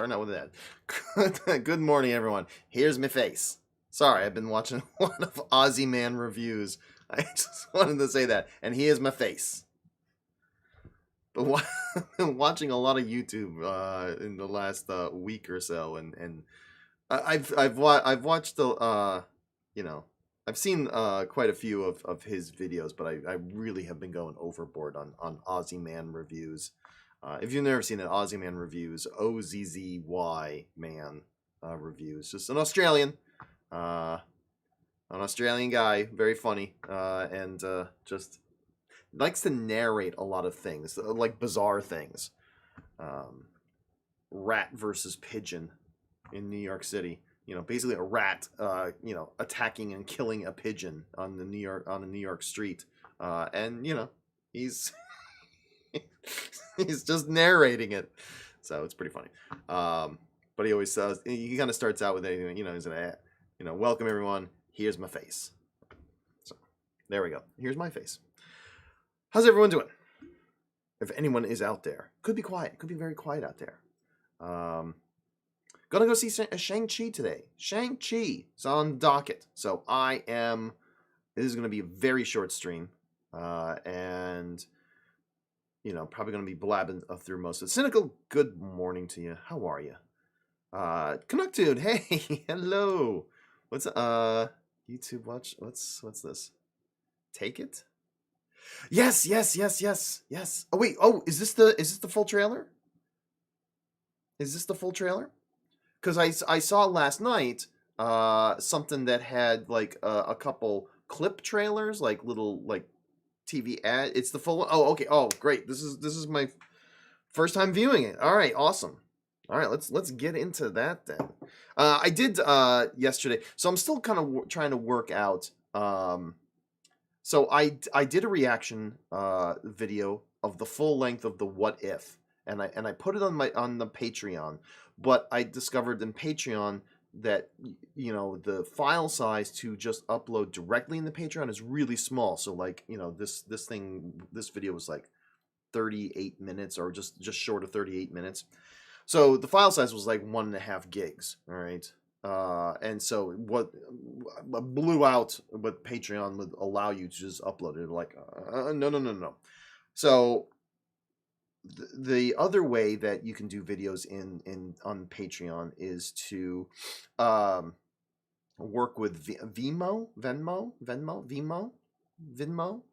starting out with that. Good morning, everyone. Here's my face. Sorry, I've been watching a lot of Aussie Man reviews. I just wanted to say that. And he is my face. But I've been watching a lot of YouTube in the last week or so, and I've watched the you know I've seen quite a few of his videos, but I really have been going overboard on Aussie Man reviews. If you've never seen it, Aussie Man reviews, OZZY Man reviews, just uh, an Australian guy, very funny, and just likes to narrate a lot of things, like bizarre things. Um, Rat versus pigeon in New York City. Basically a rat, attacking and killing a pigeon on the New York street, and he's he's just narrating it, so it's pretty funny. But he always says he kind of starts out with it. He's like, welcome everyone. Here's my face. So there we go. Here's my face. How's everyone doing? If anyone is out there, could be quiet. Could be very quiet out there. Gonna go see Shang-Chi today. Shang-Chi is on the docket. So this is gonna be a very short stream. And probably gonna be blabbing through most of it. Cynical, good morning to you. How are you? Canuck Dude, hey, hello. What's YouTube watch? What's this? Take it? Yes. Oh wait, is this the full trailer? Is this the full trailer? Because I saw last night something that had like a couple clip trailers, like little like TV ad. It's the full one. Oh, okay. Oh, great. This is my first time viewing it. All right, awesome. All right, let's get into that then. I did yesterday, so I'm still kind of trying to work out. So I did a reaction video of the full length of the What If, and I put it on the Patreon, but I discovered in Patreon that the file size to just upload directly in the Patreon is really small. So like this video was like 38 minutes or just short of 38 minutes. So the file size was like 1.5 gigs. All right. And so what blew out what Patreon would allow you to just upload it, like no. So the other way that you can do videos in on Patreon is to work with Venmo,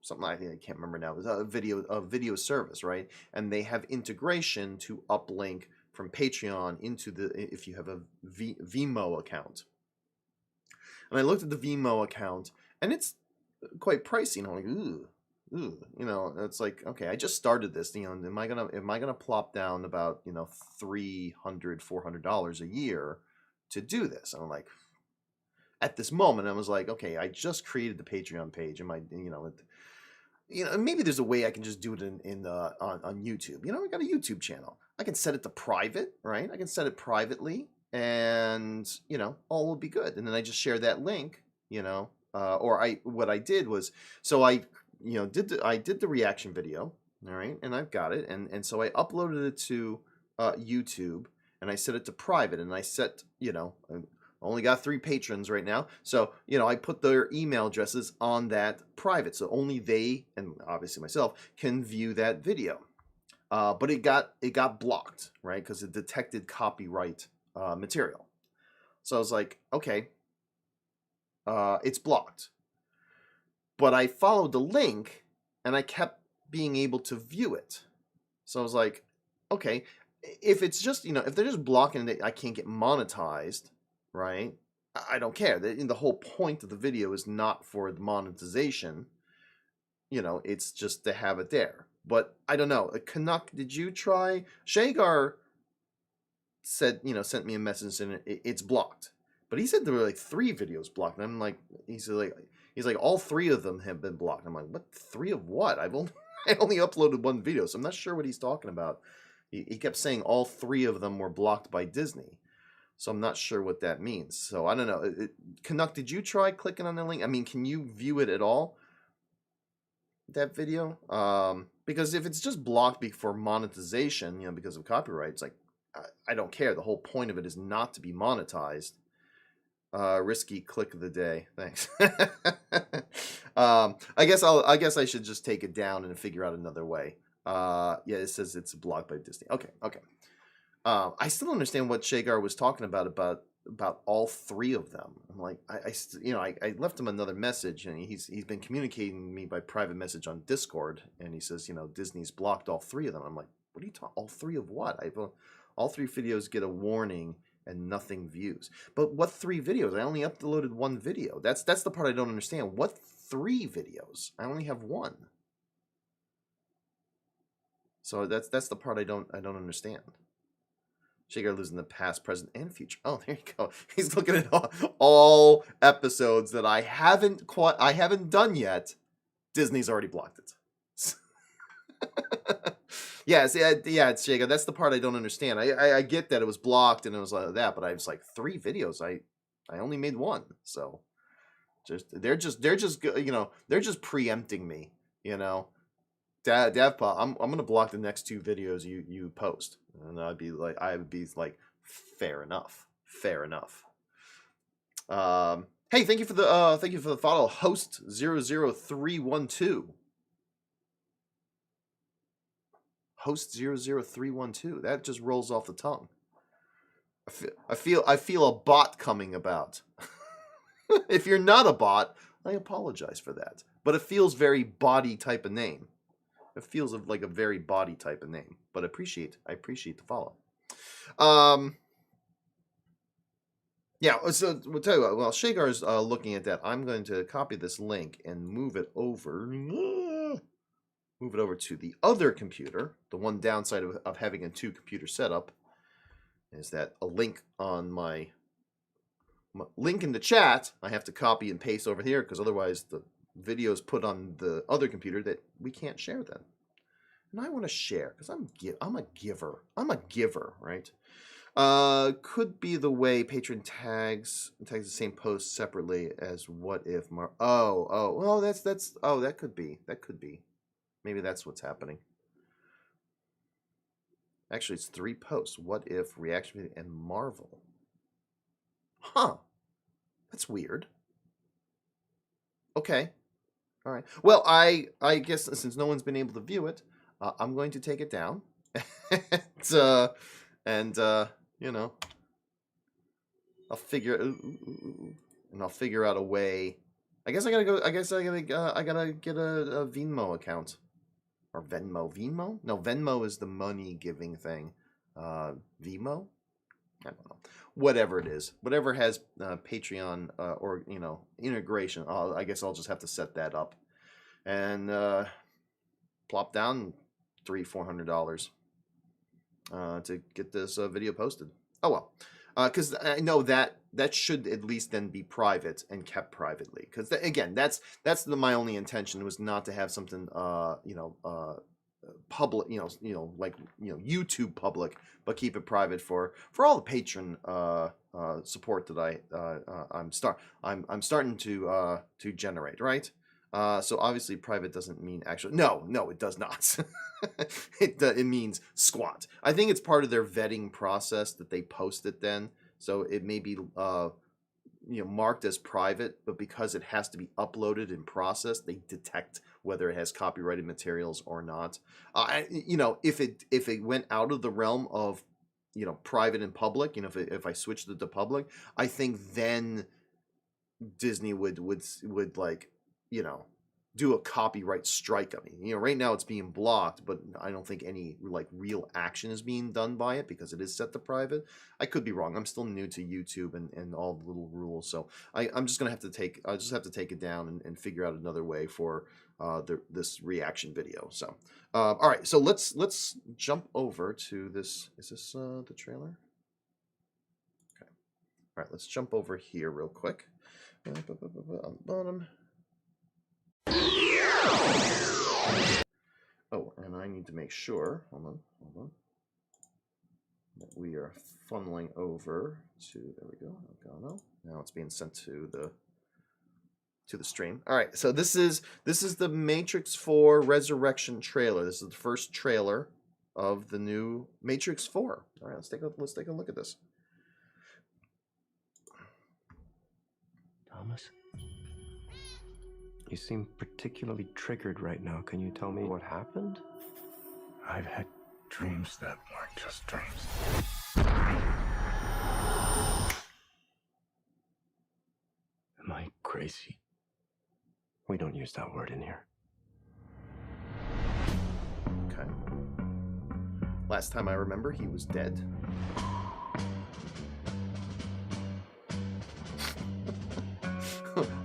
something like that. I can't remember now. It's a video service, right? And they have integration to uplink from Patreon into if you have a Venmo account. And I looked at the Venmo account, and it's quite pricey. And I'm like, ooh. It's like, okay, I just started this. Am I gonna plop down about $300-$400 a year to do this? And I'm like, at this moment, I was like, okay, I just created the Patreon page, and maybe there's a way I can just do it on YouTube. I got a YouTube channel. I can set it to private, right? I can set it privately, and all will be good. And then I just share that link, what I did was, so I did the reaction video, all right, and I've got it, and so I uploaded it to YouTube, and I set it to private, and I set I only got 3 patrons right now, so I put their email addresses on that private, so only they, and obviously myself, can view that video. But it got blocked, right? Because it detected copyright material. So I was like, okay, it's blocked. But I followed the link, and I kept being able to view it. So I was like, okay, if it's just if they're just blocking it, I can't get monetized, right? I don't care. The whole point of the video is not for the monetization. It's just to have it there. But I don't know. Canuck, did you try? Shagar said, sent me a message and it's blocked. But he said there were like 3 videos blocked. And I'm like, he's like, all 3 of them have been blocked. I'm like, what? 3 of what? I only uploaded 1 video, so I'm not sure what he's talking about. He kept saying all 3 of them were blocked by Disney. So I'm not sure what that means. So I don't know. Canuck, did you try clicking on the link? I mean, can you view it at all? That video? Because if it's just blocked for monetization, because of copyright, it's like, I don't care. The whole point of it is not to be monetized. Risky click of the day. Thanks. I guess I should just take it down and figure out another way. Yeah, it says it's blocked by Disney. Okay. I still don't understand what Shagar was talking about all three of them. I'm like, I left him another message, and he's been communicating with me by private message on Discord, and he says, Disney's blocked all three of them. I'm like, what are you talking? All three of what? All three videos get a warning and nothing views. But what three videos? I only uploaded one video. That's the part I don't understand. What three videos? I only have one. So that's the part I don't understand. Shagar lives in the past, present, and future. Oh, there you go. He's looking at all episodes that I haven't done yet. Disney's already blocked it. Yes, it's Shagar. That's the part I don't understand. I get that it was blocked and it was like that, but I was like 3 videos. I only made one, so they're just preempting me. Davpa, I'm gonna block the next 2 videos you post, and I would be like, fair enough. Hey, thank you for the follow, host 00312. Host 00312. That just rolls off the tongue. I feel a bot coming about. If you're not a bot, I apologize for that, but it feels very body type of name. It feels like a very body type of name, but I appreciate the follow. Yeah, so we'll tell you what, while Shagar's looking at that, I'm going to copy this link and move it over to the other computer. The one downside of having a 2-computer setup is that a link on my link in the chat, I have to copy and paste over here, because otherwise the videos put on the other computer that we can't share then. And I want to share because I'm a giver. I'm a giver, right? Could be the way patron tags the same post separately as what if well, that could be. Maybe that's what's happening. Actually, it's 3 posts. What if, reaction video, and Marvel. Huh. That's weird. Okay. All right. Well, I guess since no one's been able to view it, I'm going to take it down. and I'll figure out a way. I guess I gotta get a Venmo account. Or Venmo? No, Venmo is the money giving thing. Vimo? I don't know. Whatever it is, whatever has Patreon or integration. I guess I'll just have to set that up and plop down $300-400 to get this video posted. Oh well, because I know that should at least then be private and kept privately. Because again, that's my only intention was not to have something public, like YouTube public, but keep it private for all the patron support that I'm starting to generate, right? So obviously private doesn't mean actually no, it does not. It means squat. I think it's part of their vetting process that they post it then. So it may be marked as private, but because it has to be uploaded and processed, they detect whether it has copyrighted materials or not. If it went out of the realm of private and public, if I switched it to public, I think then Disney would like do a copyright strike on me. Right now it's being blocked, but I don't think any like real action is being done by it because it is set to private. I could be wrong. I'm still new to YouTube and all the little rules, so I'm just gonna have to take it down and figure out another way for this reaction video. So all right, so let's jump over to this. Is this the trailer? Okay. All right, let's jump over here real quick. On the bottom. Oh, and I need to make sure, hold on, that we are funneling over to, there we go, now it's being sent to the stream. All right, so this is the Matrix 4 Resurrection trailer. This is the first trailer of the new Matrix 4. All right, let's take a look at this. Thomas? You seem particularly triggered right now. Can you tell me what happened? I've had dreams that weren't just dreams. Am I crazy? We don't use that word in here. Okay. Last time I remember, he was dead.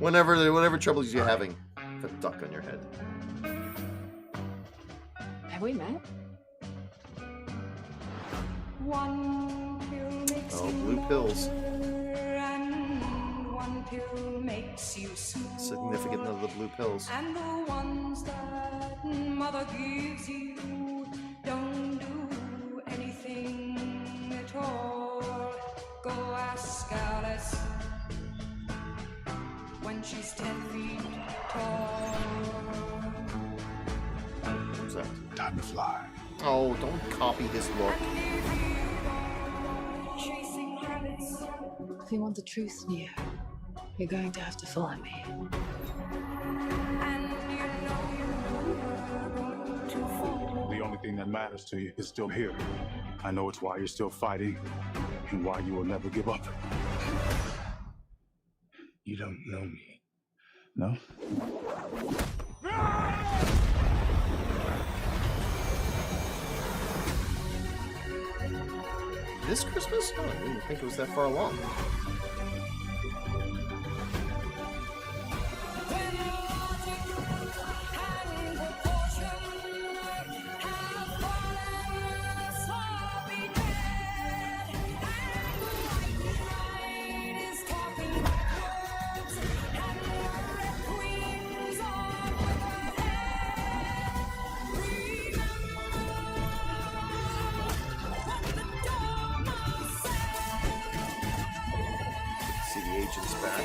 whatever troubles you're having, put a duck on your head. Have we met? One pill makes Oh, blue pills. and one pill makes you small. Significant of the blue pills. And the ones that mother gives you don't do anything at all. Go ask Alice when she's 10 feet tall. Who's that? Time to fly. Oh, don't copy his look. Chasing rabbits. If you want the truth, Neo, you're going to have to follow me. And you know you're going to fall. The only thing that matters to you is still here. I know it's why you're still fighting and why you will never give up. You don't know me, no? This Christmas? Oh, I didn't think it was that far along. See the agents back.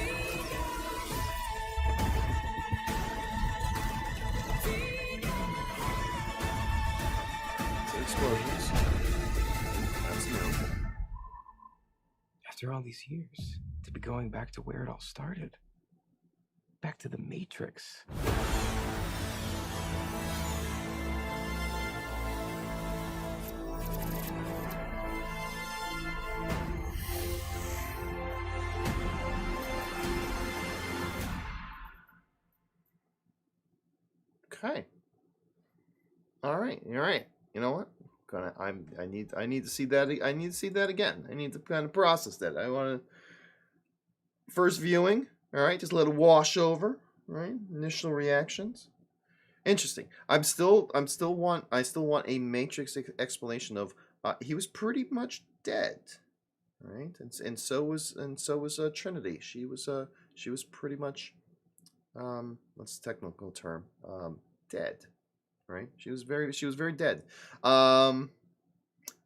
So explosions. That's new. After all these years, to be going back to where it all started. Back to the Matrix. Okay. All right. All right. You know what? I need to see that. I need to see that again. I need to kind of process that. I want to first viewing. All right, just let it wash over. Right, initial reactions. Interesting. I still want a Matrix explanation of he was pretty much dead, right? And so was Trinity. She was pretty much what's the technical term? Dead, right? She was very dead. I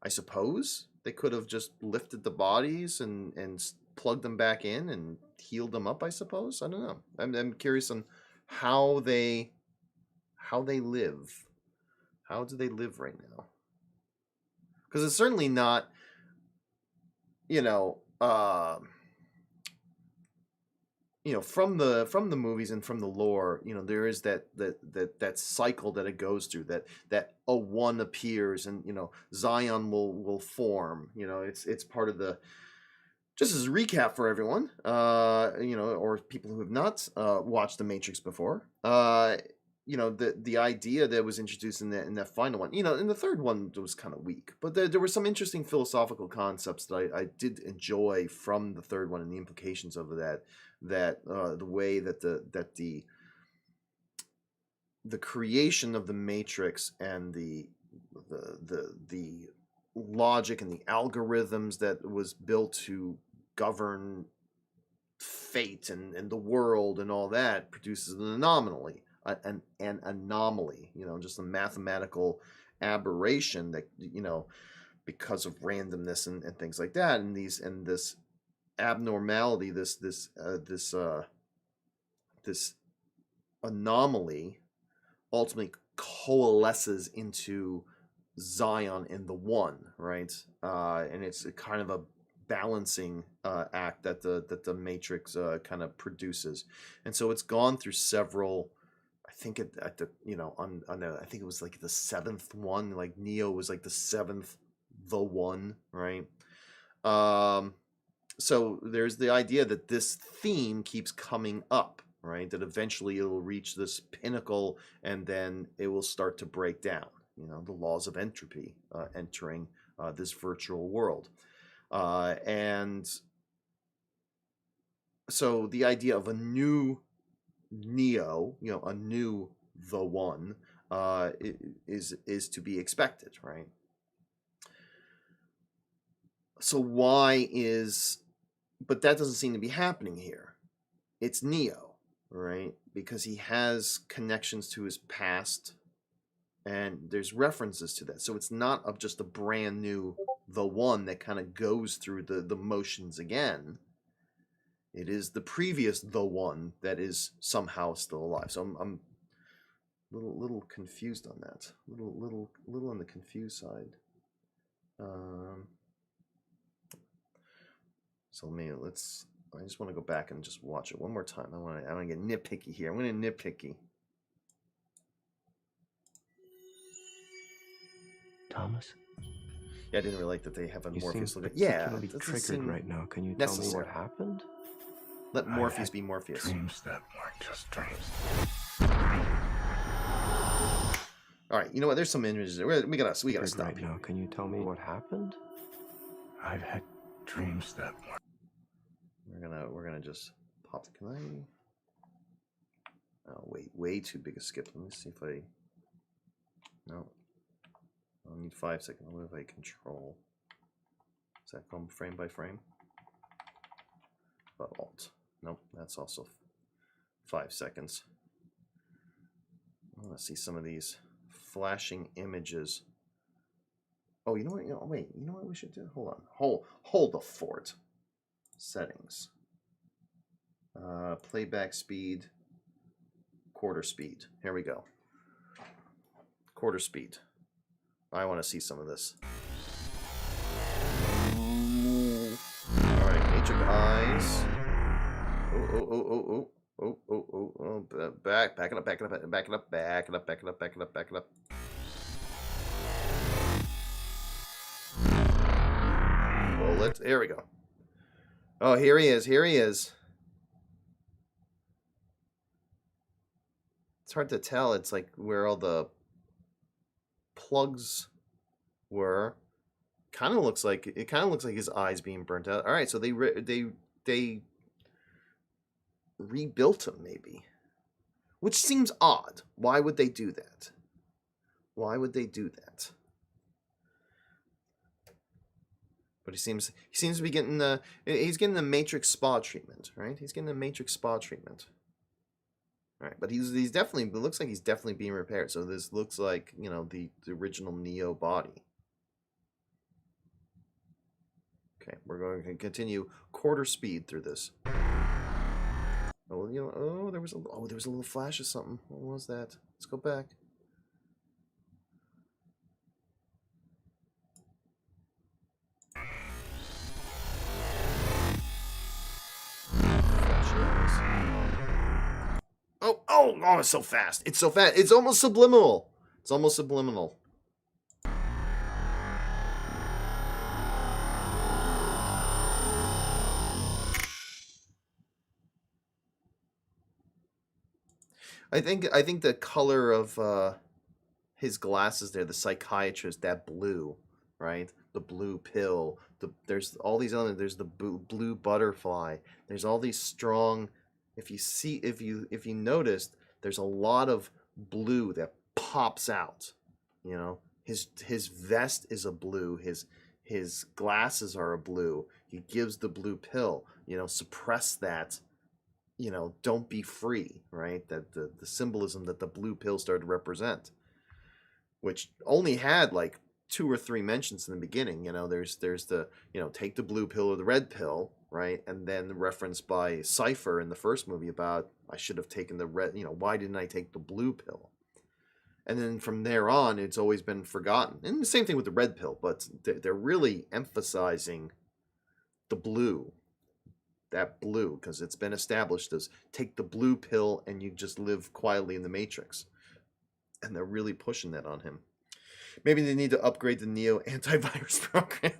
suppose they could have just lifted the bodies and plugged them back in and healed them up. I suppose. I don't know. I'm curious on how they live. How do they live right now? Because it's certainly not, from the movies and from the lore, there is that cycle that it goes through, that a one appears and Zion will form. It's part of the. Just as a recap for everyone, or people who have not watched The Matrix before, the idea that was introduced in that final one, in the third one was kind of weak, but there were some interesting philosophical concepts that I did enjoy from the third one and the implications of that the way that the creation of the Matrix and the logic and the algorithms that was built to govern fate and the world and all that produces an anomaly, an anomaly, just a mathematical aberration that, because of randomness and things like that, and this abnormality, this anomaly ultimately coalesces into Zion and the One, right? And it's a kind of a balancing act that the Matrix kind of produces, and so it's gone through several. I think at the on the I think it was like the seventh one. Like Neo was like the seventh, the One, right? So there's the idea that this theme keeps coming up, right? That eventually it will reach this pinnacle and then it will start to break down. The laws of entropy entering this virtual world. And so the idea of a new Neo, a new the One, is to be expected, right? So but that doesn't seem to be happening here. It's Neo, right? Because he has connections to his past, and there's references to that. So it's not just a brand new the One that kind of goes through the motions again. It is the previous the One that is somehow still alive. So I'm little confused on that. Little on the confused side. So I just want to go back and just watch it one more time. I want to get nitpicky here. I'm going to nitpicky. Thomas? Yeah, I didn't really like that they have a You Morpheus seem look. Yeah, particularly it doesn't triggered seem right now. Can you tell me necessary. what happened? Let Morpheus be Morpheus. Dreams that weren't just dreams. All right, you know what? There's some images there. We gotta stop right here. now. Can you tell me what happened? I've had dreams that weren't. We're gonna just pop. Can I? Oh, way too big a skip. Let me see if I. No. I'll need 5 seconds. What if I control? Is that going frame by frame? But Alt. Nope, that's also 5 seconds. I want to see some of these flashing images. Oh, you know what? Wait. You know what we should do? Hold on. Hold the fort. Settings. Playback speed. Quarter speed. Here we go. Quarter speed. I want to see some of this. Alright, Matrix eyes. Oh. Back it up. Bullet. There we go. Oh, here he is. It's hard to tell. It's like where all the plugs were. Kind of looks like his eyes being burnt out. All right, so they rebuilt him maybe, which seems odd. Why would they do that? But he seems to be getting he's getting the Matrix spa treatment, right? All right, but he's definitely, it looks like he's definitely being repaired. So this looks like, the original Neo body. Okay, we're going to continue quarter speed through this. Oh, there was a little flash of something. What was that? Let's go back. Oh, it's so fast. It's almost subliminal. I think the color of his glasses there, the psychiatrist, that blue, right? The blue pill. There's all these elements. There's the blue butterfly. There's all these strong. If you noticed, there's a lot of blue that pops out. His vest is a blue. His glasses are a blue. He gives the blue pill. Suppress that. Don't be free, right? That the symbolism that the blue pill started to represent, which only had like 2 or 3 mentions in the beginning. There's the take the blue pill or the red pill, right? And then referenced by Cypher in the first movie about I should have taken the red. Why didn't I take the blue pill? And then from there on, it's always been forgotten. And the same thing with the red pill, but they're really emphasizing the blue. That blue, because it's been established as take the blue pill and you just live quietly in the Matrix. And they're really pushing that on him. Maybe they need to upgrade the Neo antivirus program.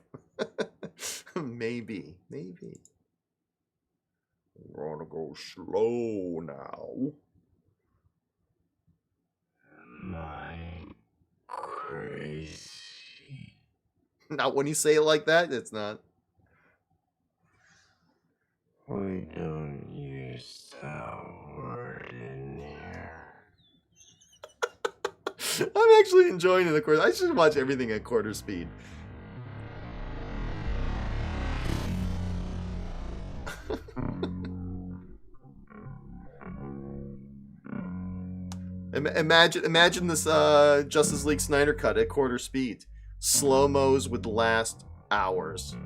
Maybe. We're gonna go slow now. Am I crazy? Not when you say it like that, it's not. We don't use that word in here. I'm actually enjoying it, of course. I should watch everything at quarter speed. Imagine this Justice League Snyder cut at quarter speed. Slow-mos would last hours.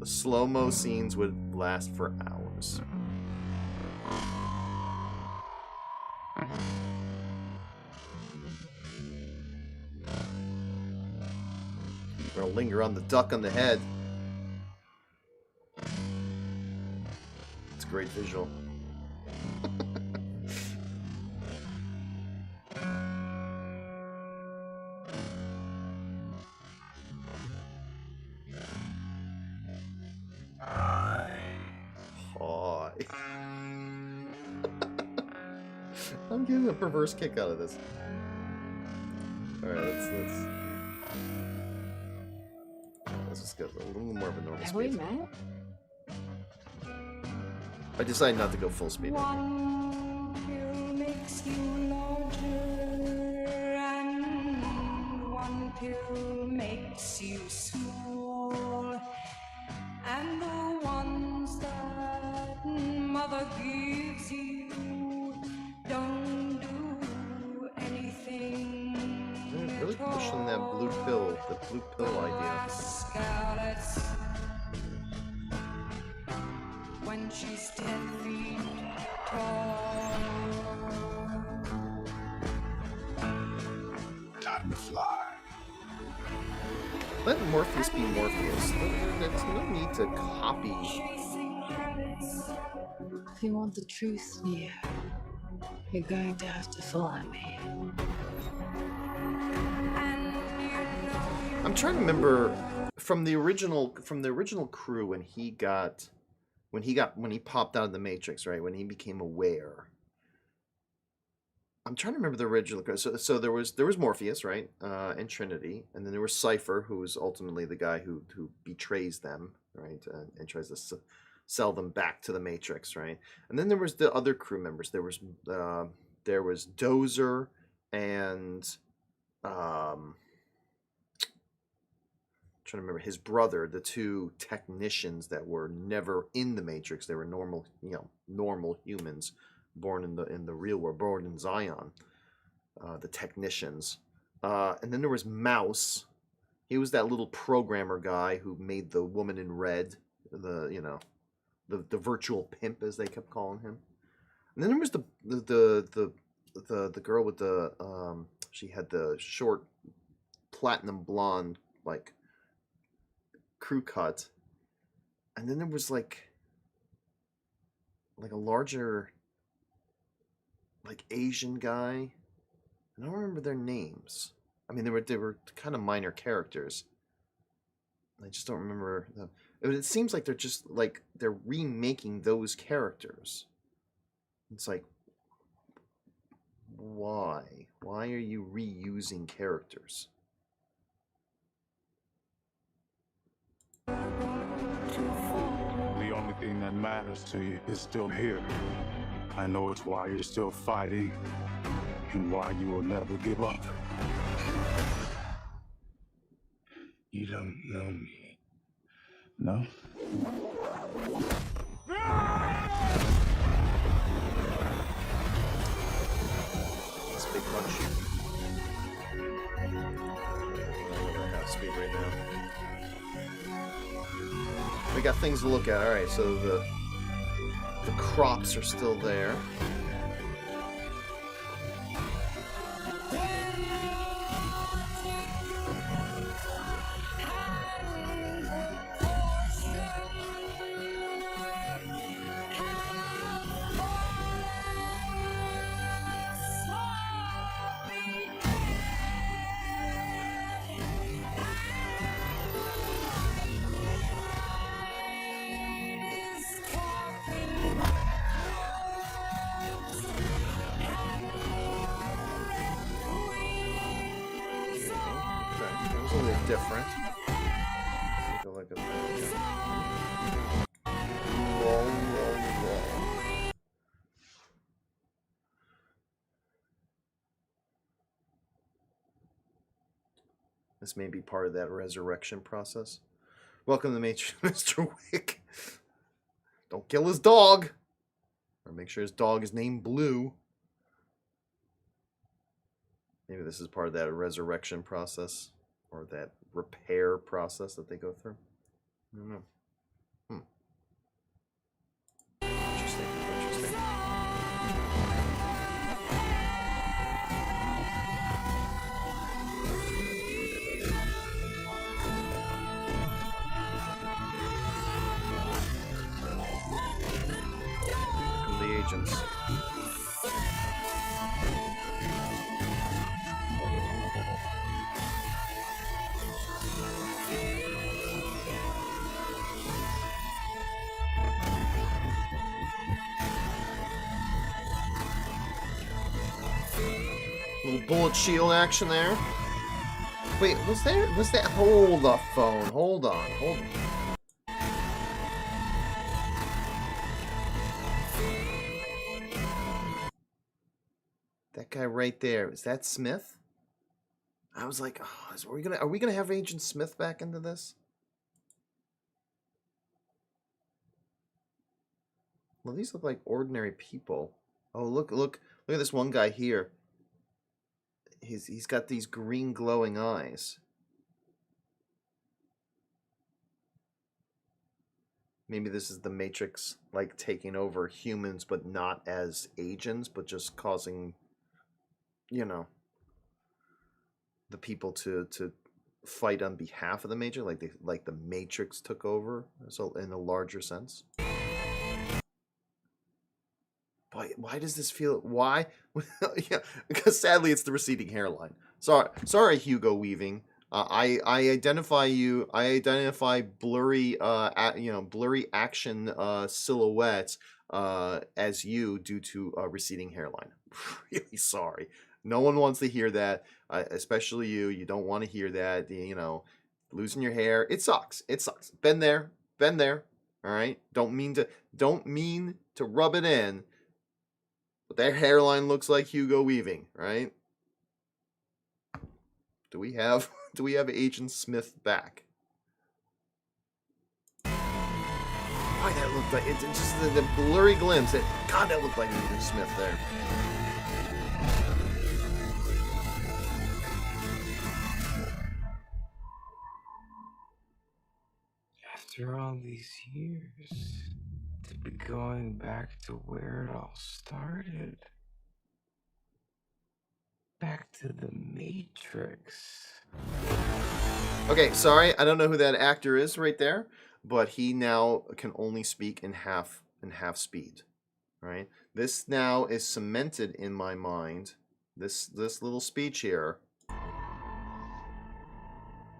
The slow-mo scenes would last for hours. We're gonna linger on the duck on the head. It's a great visual. I'm getting a perverse kick out of this. Alright, let's just get a little more of a normal Have we speed. met? I decided not to go full speed. One pill makes you larger, and one pill makes you small. And the ones that mother gives you don't do anything. They're really pushing that blue pill, the blue pill idea. Scarlets, when she's 10 feet tall. Time to fly. Let Morpheus be Morpheus. There's no need to copy. Chasing rabbits, If you want the truth, Neo, you're going to have to follow me. and you know I'm trying to remember from the original crew when he popped out of the Matrix, right? When he became aware. I'm trying to remember the original crew. So there was Morpheus, right? And Trinity, and then there was Cypher, who was ultimately the guy who betrays them, right? And tries to sell them back to the Matrix, right? And then there was the other crew members. There was Dozer and trying to remember his brother, the two technicians that were never in the Matrix. They were normal humans born in the real world, born in Zion. The technicians, and then there was Mouse. He was that little programmer guy who made the woman in red, the virtual pimp, as they kept calling him. And then there was the girl with the she had the short platinum blonde like crew cut, and then there was like a larger like Asian guy. I don't remember their names. I mean, they were kind of minor characters. I just don't remember them. It seems like they're just like they're remaking those characters. It's like, why? Why are you reusing characters? The only thing that matters to you is still here. I know it's why you're still fighting and why you will never give up. You don't know me. No? It's a big punch. I have speed right now. We got things to look at. All right, so the crops are still there. was a little different. Take a look at that. Roll, roll, roll. This may be part of that resurrection process. Welcome to the Matrix, Mr. Wick. Don't kill his dog. Or make sure his dog is named Blue. Maybe this is part of that resurrection process. Or that repair process that they go through. I don't know. Interesting, interesting. The agents. Little bullet shield action there. Wait, was that? Hold the phone. Hold on. Hold on. That guy right there, is that Smith? I was like, oh, are we gonna have Agent Smith back into this? Well, these look like ordinary people. Oh, look at this one guy here. He's got these green glowing eyes. Maybe this is the Matrix, like, taking over humans, but not as agents, but just causing, you know, the people to fight on behalf of the Matrix, like the Matrix took over, so in a larger sense. Why does this feel? Why? Yeah, because sadly it's the receding hairline. Sorry, Hugo Weaving. I identify you. I identify blurry, blurry action silhouettes as you due to receding hairline. Really sorry. No one wants to hear that, especially you. You don't want to hear that. You know, losing your hair. It sucks. It sucks. Been there. Been there. All right. Don't mean to rub it in. But that hairline looks like Hugo Weaving, right? Do we have Agent Smith back? Why that looked like it's just the blurry glimpse. God, that looked like Agent Smith there. After all these years, to be going back to where it all started. Back to the Matrix. Okay, sorry, I don't know who that actor is right there, but he now can only speak in half speed. Right? This now is cemented in my mind. This little speech here.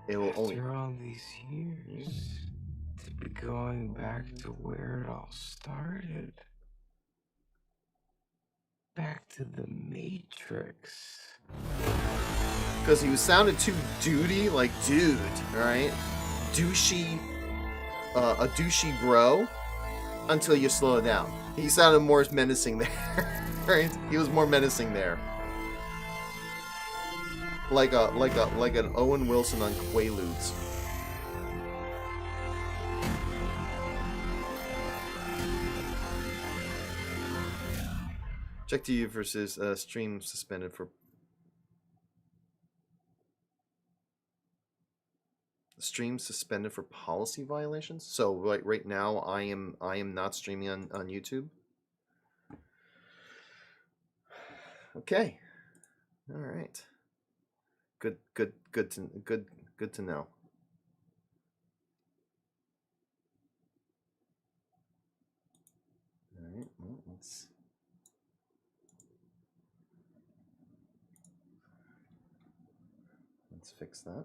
It will only. After all these years, to be going back to where it all started. Back to the Matrix. Because he was sounded too duty, like dude, right? Douchey, a douchey bro, until you slow it down. He sounded more menacing there, right? He was more menacing there. Like an Owen Wilson on Quaaludes. Check to you versus stream suspended for policy violations. So right now I am not streaming on YouTube. Okay. All right. Good to know. All right. Well, let's fix that.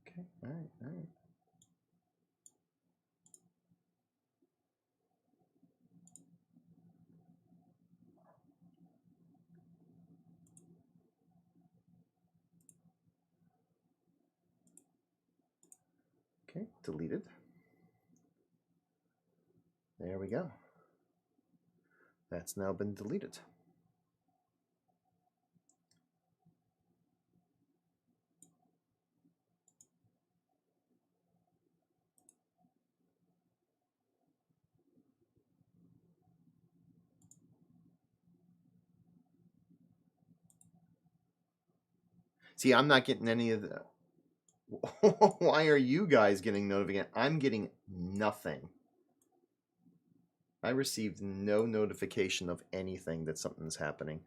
Okay. All right. Okay, deleted. There we go. That's now been deleted. See, I'm not getting any of the... Why are you guys getting notification? I'm getting nothing. I received no notification of anything that something's happening.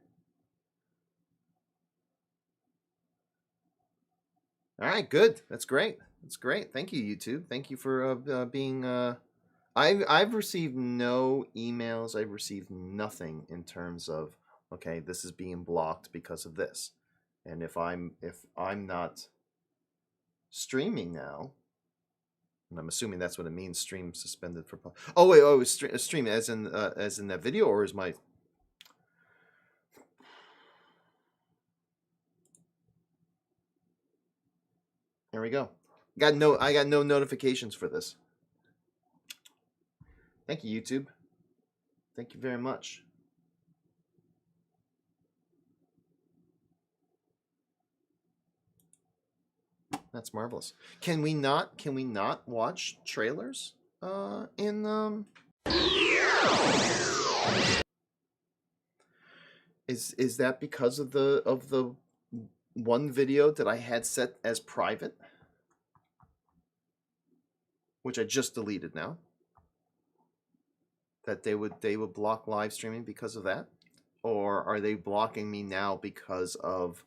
All right, good. That's great. That's great. Thank you, YouTube. Thank you for being... I've received no emails. I've received nothing in terms of, okay, this is being blocked because of this. And if I'm not streaming now, and I'm assuming that's what it means, stream suspended for... Oh, wait, oh, stream as in that video, or is my... There we go. I got no notifications for this. Thank you, YouTube. Thank you very much. That's marvelous. Can we not watch trailers in Is that because of the one video that I had set as private, which I just deleted now? That they would block live streaming because of that? Or are they blocking me now because of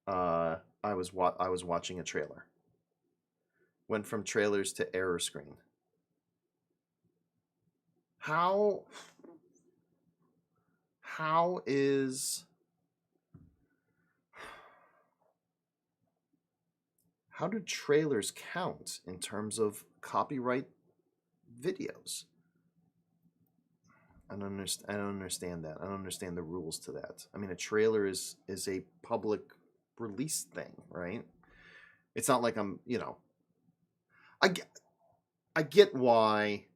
I was watching a trailer? Went from trailers to error screen. How do trailers count in terms of copyright videos? I don't understand that. I don't understand the rules to that. I mean, a trailer is a public release thing, right? It's not like I'm, I get why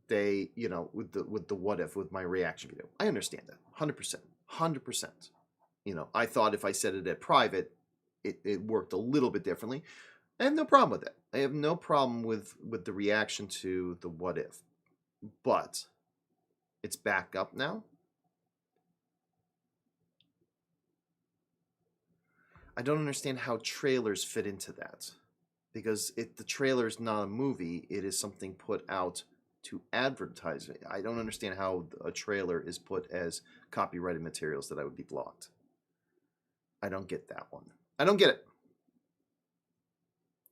they, with the what if, with my reaction video. I understand that. 100%. I thought if I said it at private, it worked a little bit differently. I have no problem with it. I have no problem with the reaction to the what if. But it's back up now. I don't understand how trailers fit into that. Because the trailer is not a movie, it is something put out to advertise it. I don't understand how a trailer is put as copyrighted materials that I would be blocked. I don't get that one. I don't get it.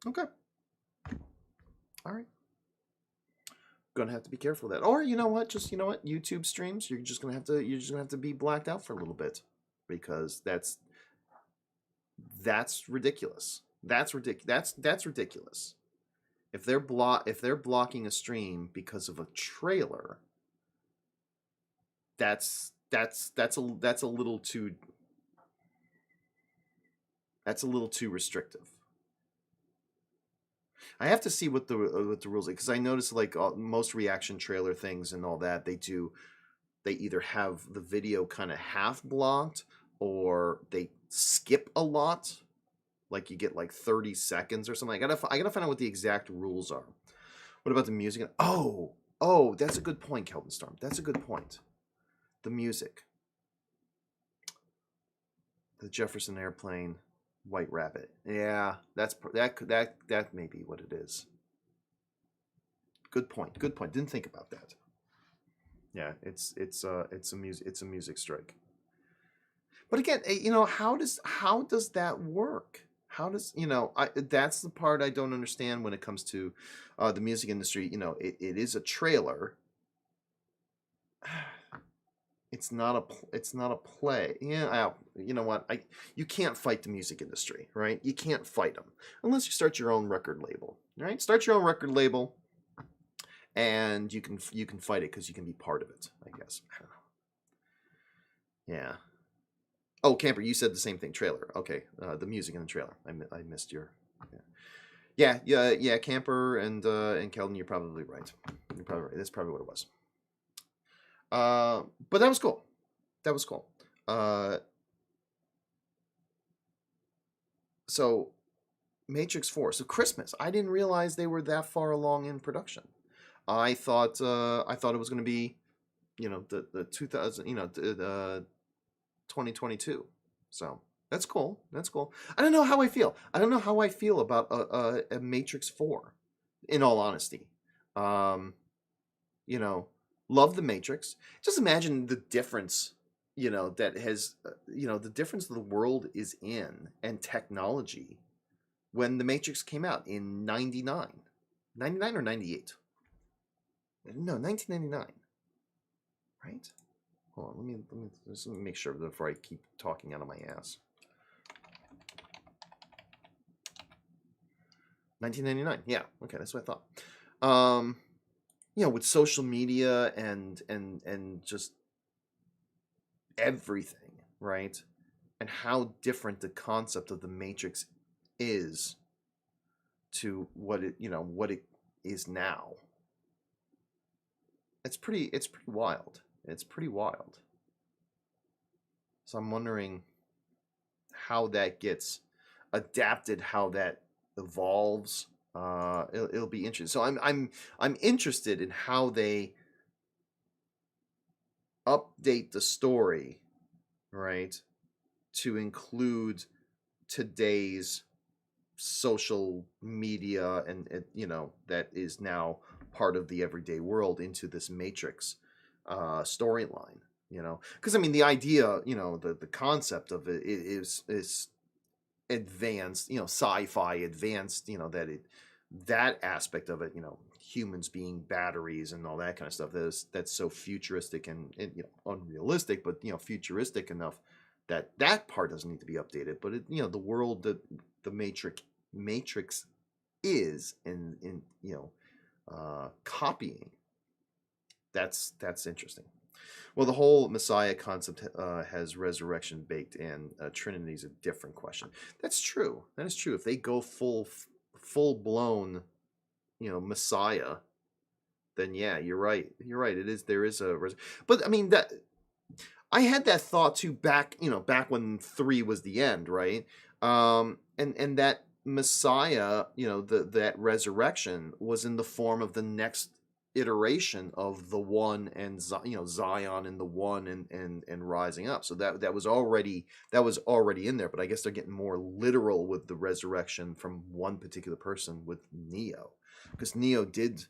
Okay. All right. Gonna have to be careful of that. Or YouTube streams, you're just gonna have to be blacked out for a little bit, because that's ridiculous. That's ridiculous. If they're blocking a stream because of a trailer, that's a little too restrictive. I have to see what the rules are, because I noticed most reaction trailer things and all that, they either have the video kind of half blocked, or they skip a lot. Like you get 30 seconds or something. I gotta find out what the exact rules are. What about the music? Oh, that's a good point, Kelvin Storm. That's a good point. The music. The Jefferson Airplane, White Rabbit. Yeah, that may be what it is. Good point. Didn't think about that. Yeah, it's a music strike. But again, how does that work? How does that's the part I don't understand when it comes to the music industry. It is a trailer. It's not a play. Yeah, you know what? You can't fight the music industry, right? You can't fight them unless you start your own record label, right? Start your own record label, and you can fight it because you can be part of it, I guess. I don't know. Yeah. Oh, Camper, you said the same thing. Trailer. Okay, the music in the trailer. I missed your... Yeah. Camper and Keldon, you're probably right. You're probably right. That's probably what it was. But that was cool. That was cool. So Matrix 4. So Christmas. I didn't realize they were that far along in production. I thought it was going to be, the 2000, 2022. So that's cool. That's cool. I don't know how I feel. I don't know how I feel about a Matrix 4. In all honesty, um, love the Matrix. Just imagine the difference. That has the difference the world is in and technology when the Matrix came out in 99. 99 or 98? No, 1999. Right? Hold on, let me make sure before I keep talking out of my ass. 1999. Yeah, okay, that's what I thought. With social media and just everything, right? And how different the concept of the Matrix is to what it is now. It's pretty wild. It's pretty wild. So I'm wondering how that gets adapted, how that evolves. It'll be interesting. So I'm interested in how they update the story, right, to include today's social media and that is now part of the everyday world into this Matrix storyline. Because I mean the idea, the concept of it is advanced, sci-fi advanced, that aspect of it, humans being batteries and all that kind of stuff. That's so futuristic and unrealistic, but futuristic enough that part doesn't need to be updated. But the world that the Matrix is in copying. That's interesting. Well, the whole Messiah concept has resurrection baked in. Trinity is a different question. That's true. That is true. If they go full blown, Messiah, then yeah, you're right. You're right. It is. There is a. But I mean that. I had that thought too back when 3 was the end, right? And that Messiah, that resurrection was in the form of the next iteration of the One and Zion and the One and rising up. So that was already in there, but I guess they're getting more literal with the resurrection from one particular person with Neo, because Neo did,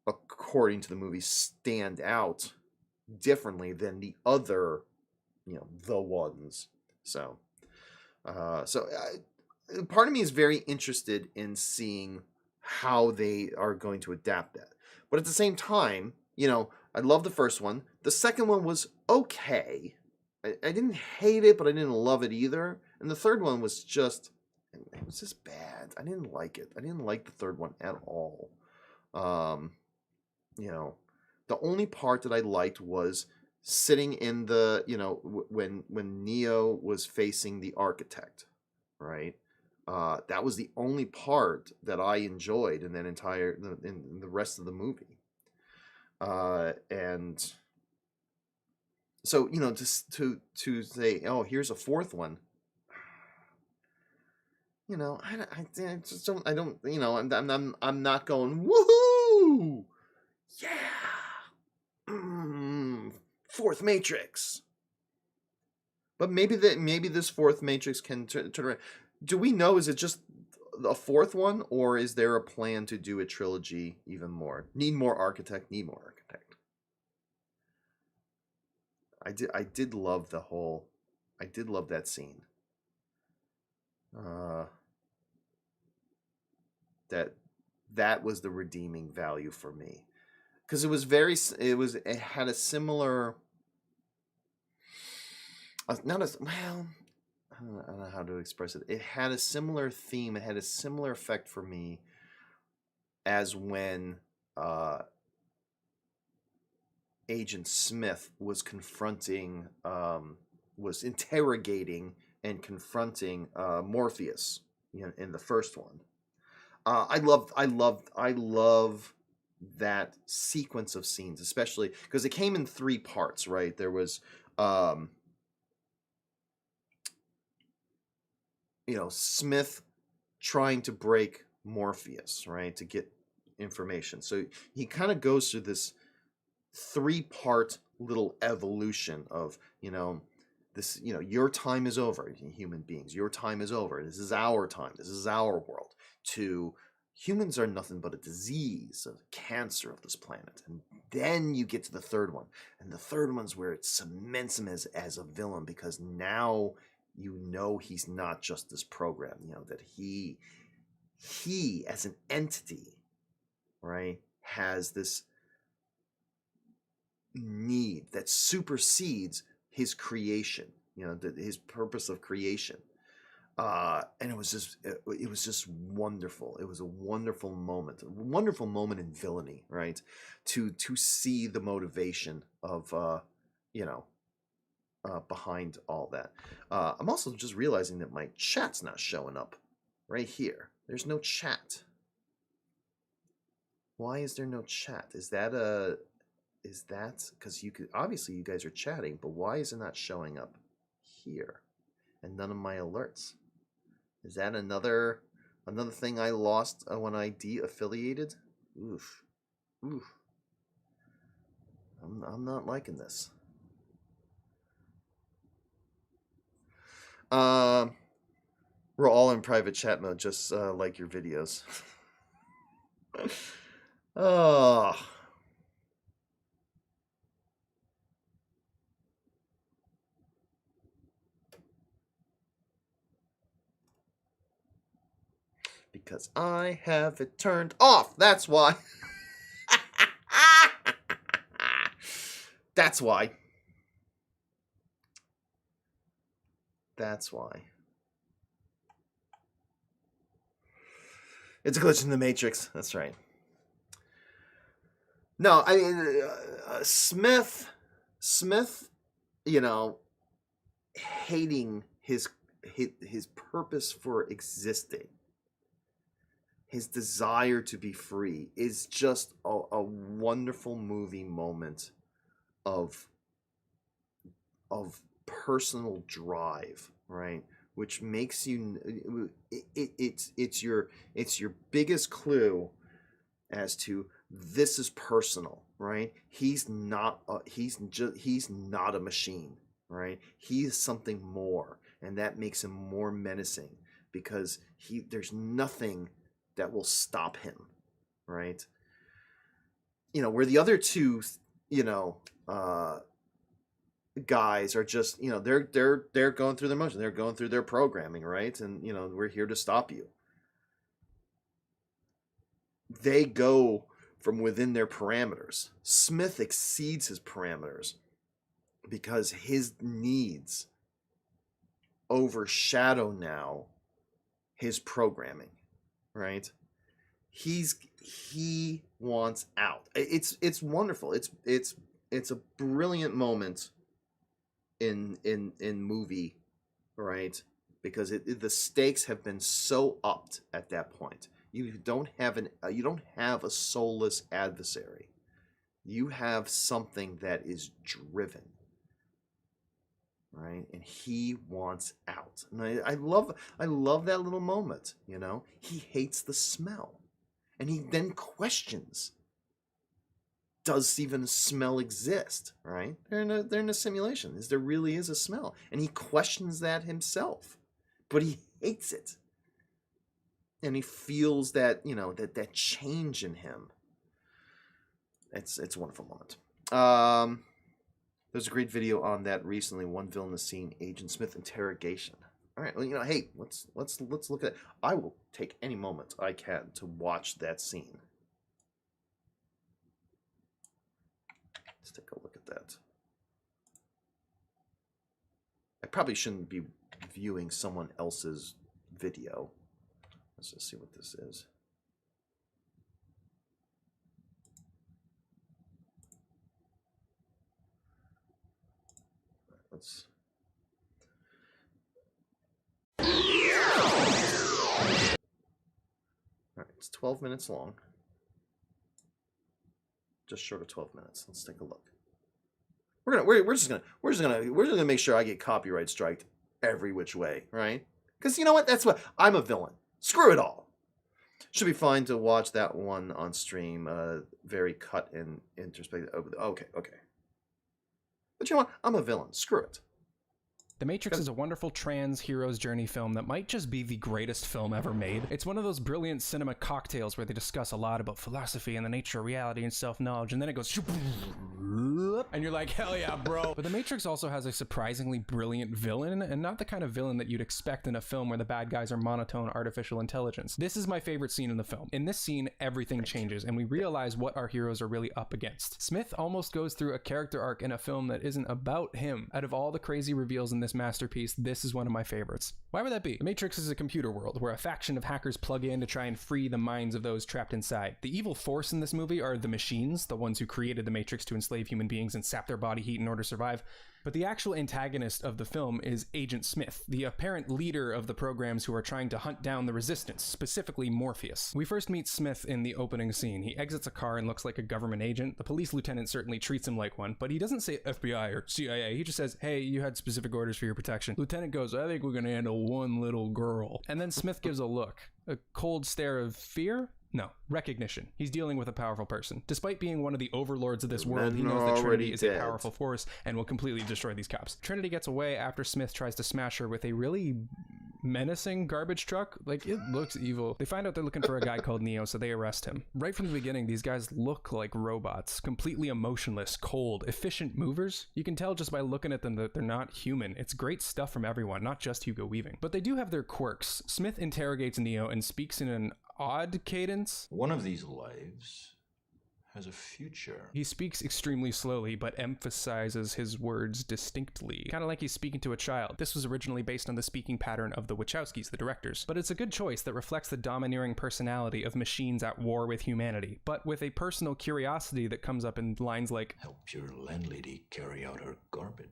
according to the movie, stand out differently than the other, the ones. So part of me is very interested in seeing how they are going to adapt that. But at the same time, I love the first one. The second one was okay. I didn't hate it, but I didn't love it either. And the third one was just bad. I didn't like it. I didn't like the third one at all. The only part that I liked was sitting in the, when Neo was facing the architect, right? That was the only part that I enjoyed in that in the rest of the movie. And so, just to say, oh, here's a fourth one. I just don't. I don't. I'm not going woohoo. Yeah. Fourth Matrix. But maybe this fourth Matrix can turn around. Do we know? Is it just a fourth one, or is there a plan to do a trilogy even more? Need more architect. Need more architect. I did love the whole. I did love that scene. That was the redeeming value for me, because it had a similar. Not as well. I don't know how to express it. It had a similar theme. It had a similar effect for me as when Agent Smith was was interrogating and confronting Morpheus in the first one. I love that sequence of scenes, especially because it came in 3 parts, right? There was, um, Smith trying to break Morpheus, right, to get information. So he kind of goes through this 3-part little evolution of, this, your time is over, human beings. Your time is over. This is our time. This is our world. To humans are nothing but a disease, a cancer of this planet. And then you get to the third one. And the third one's where it cements him as a villain, because now he's not just this program, that he as an entity, right, has this need that supersedes his creation, his purpose of creation. And it was just wonderful. It was a wonderful moment in villainy, right? To see the motivation of, behind all that. I'm also just realizing that my chat's not showing up right here. There's no chat. Why is there no chat? Is that because obviously you guys are chatting, but why is it not showing up here and none of my alerts? Is that another thing I lost when I de-affiliated? Oof. I'm not liking this. We're all in private chat mode, just like your videos. Oh. Because I have it turned off. That's why. That's why. That's why. It's a glitch in the Matrix. That's right. No, I mean, Smith, hating his purpose for existing, his desire to be free, is just a wonderful movie moment of personal drive, right? Which makes you, it's your biggest clue as to this is personal, right? He's not a machine, right? He is something more, and that makes him more menacing, because there's nothing that will stop him, right? Where the other two, guys are just, they're going through their motion, they're going through their programming, right? And we're here to stop you. They go from within their parameters. Smith exceeds his parameters because his needs overshadow now his programming, right? He wants out. It's wonderful. It's a brilliant moment in movie, right? Because the stakes have been so upped at that point. You don't have a soulless adversary. You have something that is driven, right? And he wants out. And I love that little moment. He hates the smell, and he then questions: does even smell exist? Right? They're in a simulation. There really is a smell, and he questions that himself, but he hates it. And he feels that, that change in him. It's a wonderful moment. There's a great video on that recently. One villain is seen, Agent Smith interrogation. All right, well, hey, let's look at it. I will take any moment I can to watch that scene. Let's take a look at that. I probably shouldn't be viewing someone else's video. Let's just see what this is. Let's. All right. 12 minutes long. Just short of 12 minutes. Let's take a look. We're just gonna make sure I get copyright striked every which way, right? Because you know what? That's what I'm a villain. Screw it all. Should be fine to watch that one on stream. Very cut and introspective. Okay. But you know what? I'm a villain. Screw it. The Matrix is a wonderful trans hero's journey film that might just be the greatest film ever made. It's one of those brilliant cinema cocktails where they discuss a lot about philosophy and the nature of reality and self-knowledge, and then it goes and you're like, hell yeah, bro. But The Matrix also has a surprisingly brilliant villain, and not the kind of villain that you'd expect in a film where the bad guys are monotone artificial intelligence. This is my favorite scene in the film. In this scene, everything changes, and we realize what our heroes are really up against. Smith almost goes through a character arc in a film that isn't about him. Out of all the crazy reveals in this masterpiece, this is one of my favorites. Why would that be? The Matrix is a computer world where a faction of hackers plug in to try and free the minds of those trapped inside. The evil force in this movie are the machines, the ones who created the Matrix to enslave human beings and sap their body heat in order to survive. But the actual antagonist of the film is Agent Smith, the apparent leader of the programs who are trying to hunt down the resistance, specifically Morpheus. We first meet Smith in the opening scene. He exits a car and looks like a government agent. The police lieutenant certainly treats him like one, but he doesn't say FBI or CIA. He just says, hey, you had specific orders for your protection. Lieutenant goes, I think we're gonna handle one little girl. And then Smith gives a look, a cold stare of fear? No, recognition. He's dealing with a powerful person. Despite being one of the overlords of this world, he knows that Trinity is a powerful force and will completely destroy these cops. Trinity gets away after Smith tries to smash her with a really menacing garbage truck. Like, it looks evil. They find out they're looking for a guy called Neo, so they arrest him. Right from the beginning, these guys look like robots, completely emotionless, cold, efficient movers. You can tell just by looking at them that they're not human. It's great stuff from everyone, not just Hugo Weaving. But they do have their quirks. Smith interrogates Neo and speaks in an odd cadence. One of these lives has a future. He speaks extremely slowly, but emphasizes his words distinctly, kind of like he's speaking to a child. This was originally based on the speaking pattern of the Wachowskis, the directors, but it's a good choice that reflects the domineering personality of machines at war with humanity, but with a personal curiosity that comes up in lines like, help your landlady carry out her garbage.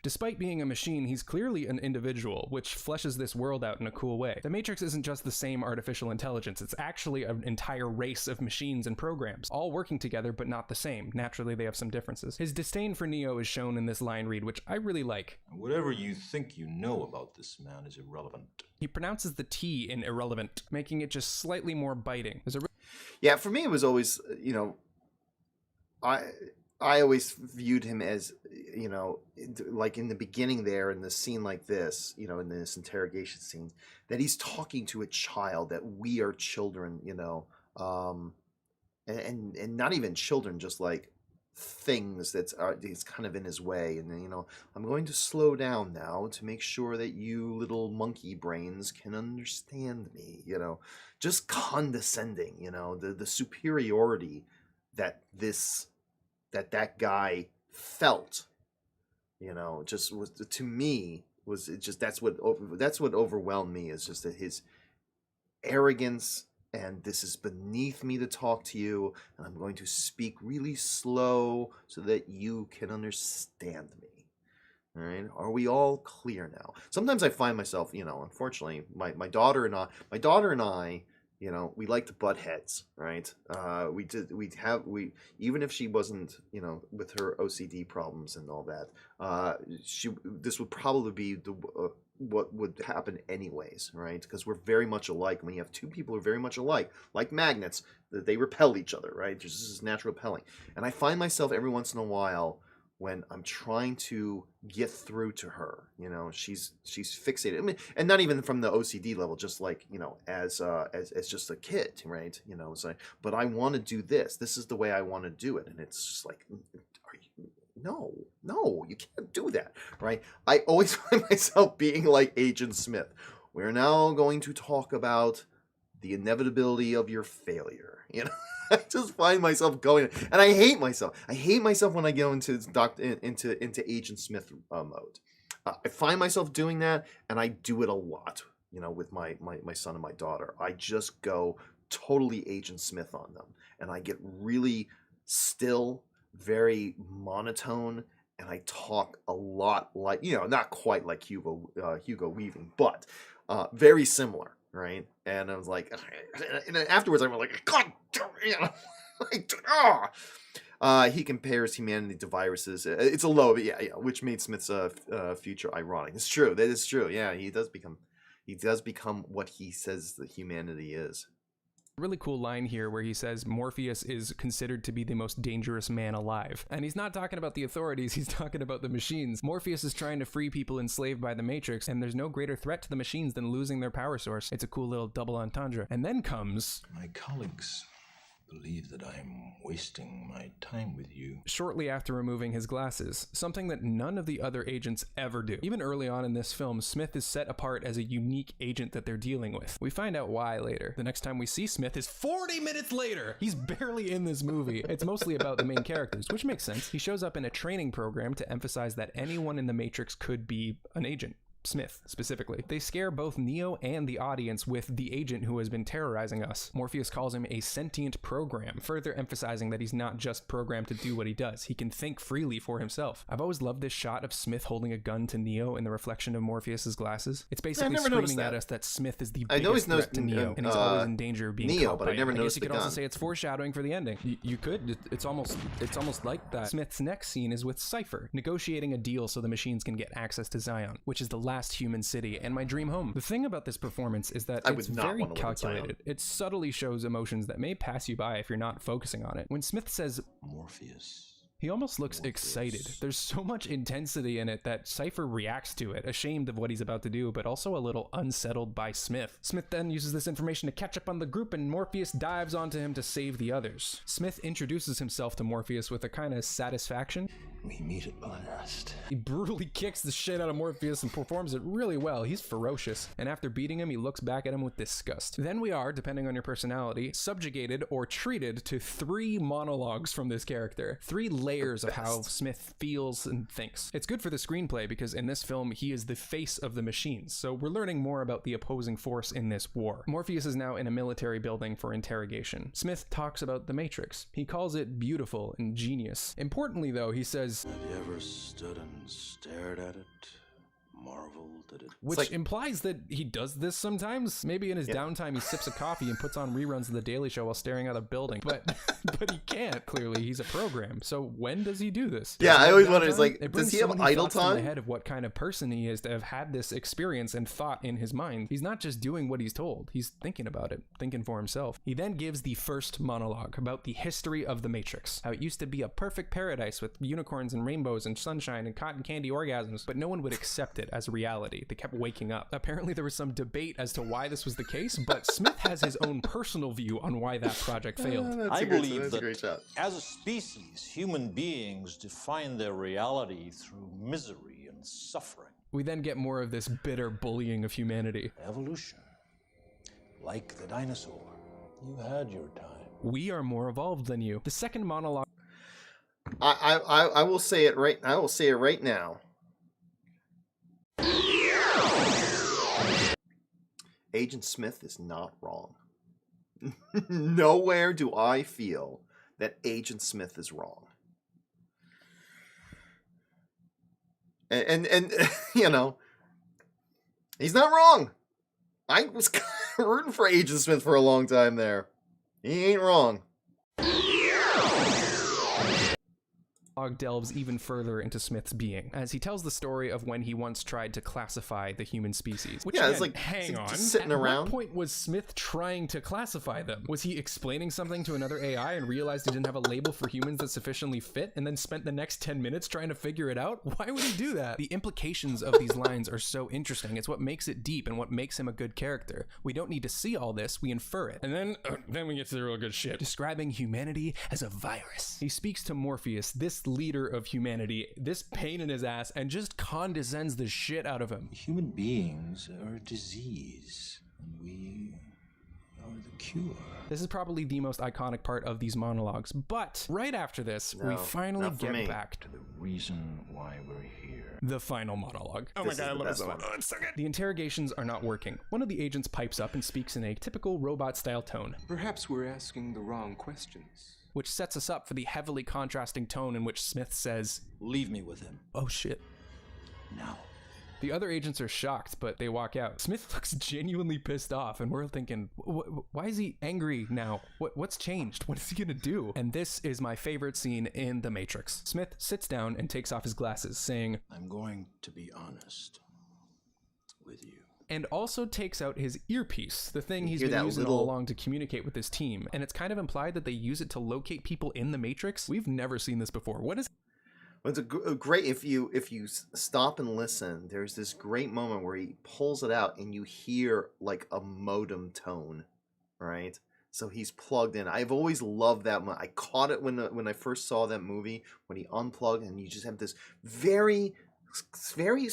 Despite being a machine, he's clearly an individual, which fleshes this world out in a cool way. The Matrix isn't just the same artificial intelligence, it's actually an entire race of machines and programs, all working together but not the same. Naturally, they have some differences. His disdain for Neo is shown in this line read, which I really like. Whatever you think you know about this man is irrelevant. He pronounces the T in irrelevant, making it just slightly more biting. Yeah, for me it was always, I always viewed him as, like in the beginning there, in the scene like this, in this interrogation scene, that he's talking to a child, that we are children, and not even children, just like things that's kind of in his way. And then, I'm going to slow down now to make sure that you little monkey brains can understand me, just condescending, the superiority that that guy felt, just was, to me, was it just, that's what overwhelmed me, is just that his arrogance, and this is beneath me to talk to you, and I'm going to speak really slow so that you can understand me. All right, are we all clear now? Sometimes I find myself, unfortunately, my daughter and I, we like to butt heads, right? Even if she wasn't, with her OCD problems and all that, this would probably be what would happen anyways, right? Because we're very much alike. When you have two people who are very much alike, like magnets, they repel each other, right? This is natural repelling. And I find myself every once in a while, when I'm trying to get through to her, she's fixated. I mean, and not even from the OCD level, just like, as just a kid, right? It's like, but I want to do this. This is the way I want to do it. And it's just like, no, you can't do that, right? I always find myself being like Agent Smith. We're now going to talk about the inevitability of your failure, I just find myself going, and I hate myself. I hate myself when I go into Agent Smith mode. I find myself doing that, and I do it a lot, with my son and my daughter. I just go totally Agent Smith on them, and I get really still, very monotone, and I talk a lot like, not quite like Hugo Weaving, but very similar. right? And I was like, and then afterwards I'm like, God, you know, like, he compares humanity to viruses. It's a low, but yeah, which made Smith's future ironic. It's true. That is true. Yeah, he does become what he says that humanity is. Really cool line here where he says Morpheus is considered to be the most dangerous man alive. And he's not talking about the authorities, he's talking about the machines. Morpheus is trying to free people enslaved by the Matrix, and there's no greater threat to the machines than losing their power source. It's a cool little double entendre. And then comes... My colleagues believe that I'm wasting my time with you. Shortly after removing his glasses, something that none of the other agents ever do. Even early on in this film, Smith is set apart as a unique agent that they're dealing with. We find out why later. The next time we see Smith is 40 minutes later! He's barely in this movie. It's mostly about the main characters, which makes sense. He shows up in a training program to emphasize that anyone in the Matrix could be an agent. Smith, specifically. They scare both Neo and the audience with the agent who has been terrorizing us. Morpheus calls him a sentient program, further emphasizing that he's not just programmed to do what he does. He can think freely for himself. I've always loved this shot of Smith holding a gun to Neo in the reflection of Morpheus's glasses. It's basically screaming at us that Smith is the biggest threat to Neo, and he's always in danger of being caught by him. I guess you could also say it's foreshadowing for the ending. You could. It's almost like that. Smith's next scene is with Cypher, negotiating a deal so the machines can get access to Zion, which is the last human city and my dream home. The thing about this performance is that it's very calculated. It subtly shows emotions that may pass you by if you're not focusing on it. When Smith says Morpheus, he almost looks excited. There's so much intensity in it that Cypher reacts to it, ashamed of what he's about to do, but also a little unsettled by Smith. Smith then uses this information to catch up on the group, and Morpheus dives onto him to save the others. Smith introduces himself to Morpheus with a kind of satisfaction. We meet at last. He brutally kicks the shit out of Morpheus and performs it really well. He's ferocious. And after beating him, he looks back at him with disgust. Then we are, depending on your personality, subjugated or treated to 3 monologues from this character. 3 layers of how Smith feels and thinks. It's good for the screenplay because in this film, he is the face of the machines. So we're learning more about the opposing force in this war. Morpheus is now in a military building for interrogation. Smith talks about the Matrix. He calls it beautiful and genius. Importantly, though, he says, have you ever stood and stared at it? Marveled at it? Which implies that he does this sometimes. Maybe in his downtime he sips a coffee and puts on reruns of The Daily Show while staring at a building. But he can't, clearly. He's a program. So when does he do this? Yeah, I always wonder, like, does he have idle time? In the head of what kind of person he is to have had this experience and thought in his mind. He's not just doing what he's told. He's thinking about it, thinking for himself. He then gives the first monologue about the history of the Matrix. How it used to be a perfect paradise with unicorns and rainbows and sunshine and cotton candy orgasms, but no one would accept it as reality. They kept waking up. Apparently there was some debate as to why this was the case, but Smith has his own personal view on why that project failed. I believe that as a species, human beings define their reality through misery and suffering. We then get more of this bitter bullying of humanity. Evolution. Like the dinosaur. You had your time. We are more evolved than you. The second monologue. I will say it right. I will say it right now. Agent Smith is not wrong. Nowhere do I feel that Agent Smith is wrong. And you know, he's not wrong. I was rooting for Agent Smith for a long time there. He ain't wrong. Delves even further into Smith's being, as he tells the story of when he once tried to classify the human species. Which, yeah, again, it's like, hang on. Just sitting At around. what point was Smith trying to classify them? Was he explaining something to another AI and realized he didn't have a label for humans that sufficiently fit, and then spent the next 10 minutes trying to figure it out? Why would he do that? The implications of these lines are so interesting. It's what makes it deep and what makes him a good character. We don't need to see all this, we infer it. And then we get to the real good shit. Describing humanity as a virus. He speaks to Morpheus, this leader of humanity, this pain in his ass, and just condescends the shit out of him. Human beings are a disease, and we are the cure. This is probably the most iconic part of these monologues, but right after this, we finally get back to the reason why we're here. The final monologue. Oh my god, I love this one. Oh, it's so good. The interrogations are not working. One of the agents pipes up and speaks in a typical robot-style tone. Perhaps we're asking the wrong questions. Which sets us up for the heavily contrasting tone in which Smith says, Leave me with him. oh shit. Now. The other agents are shocked, but they walk out. Smith looks genuinely pissed off, and we're thinking, why is he angry now? What's changed? What is he gonna do? And this is my favorite scene in The Matrix. Smith sits down and takes off his glasses, saying, I'm going to be honest with you. and also takes out his earpiece, the thing he's hear been that using little- all along to communicate with his team. And it's kind of implied that they use it to locate people in the Matrix. We've never seen this before. What is Well, it's a great if you stop and listen. There's this great moment where he pulls it out and you hear like a modem tone, right? So he's plugged in. I've always loved that. I caught it when I first saw that movie when he unplugged, and you just have this very, very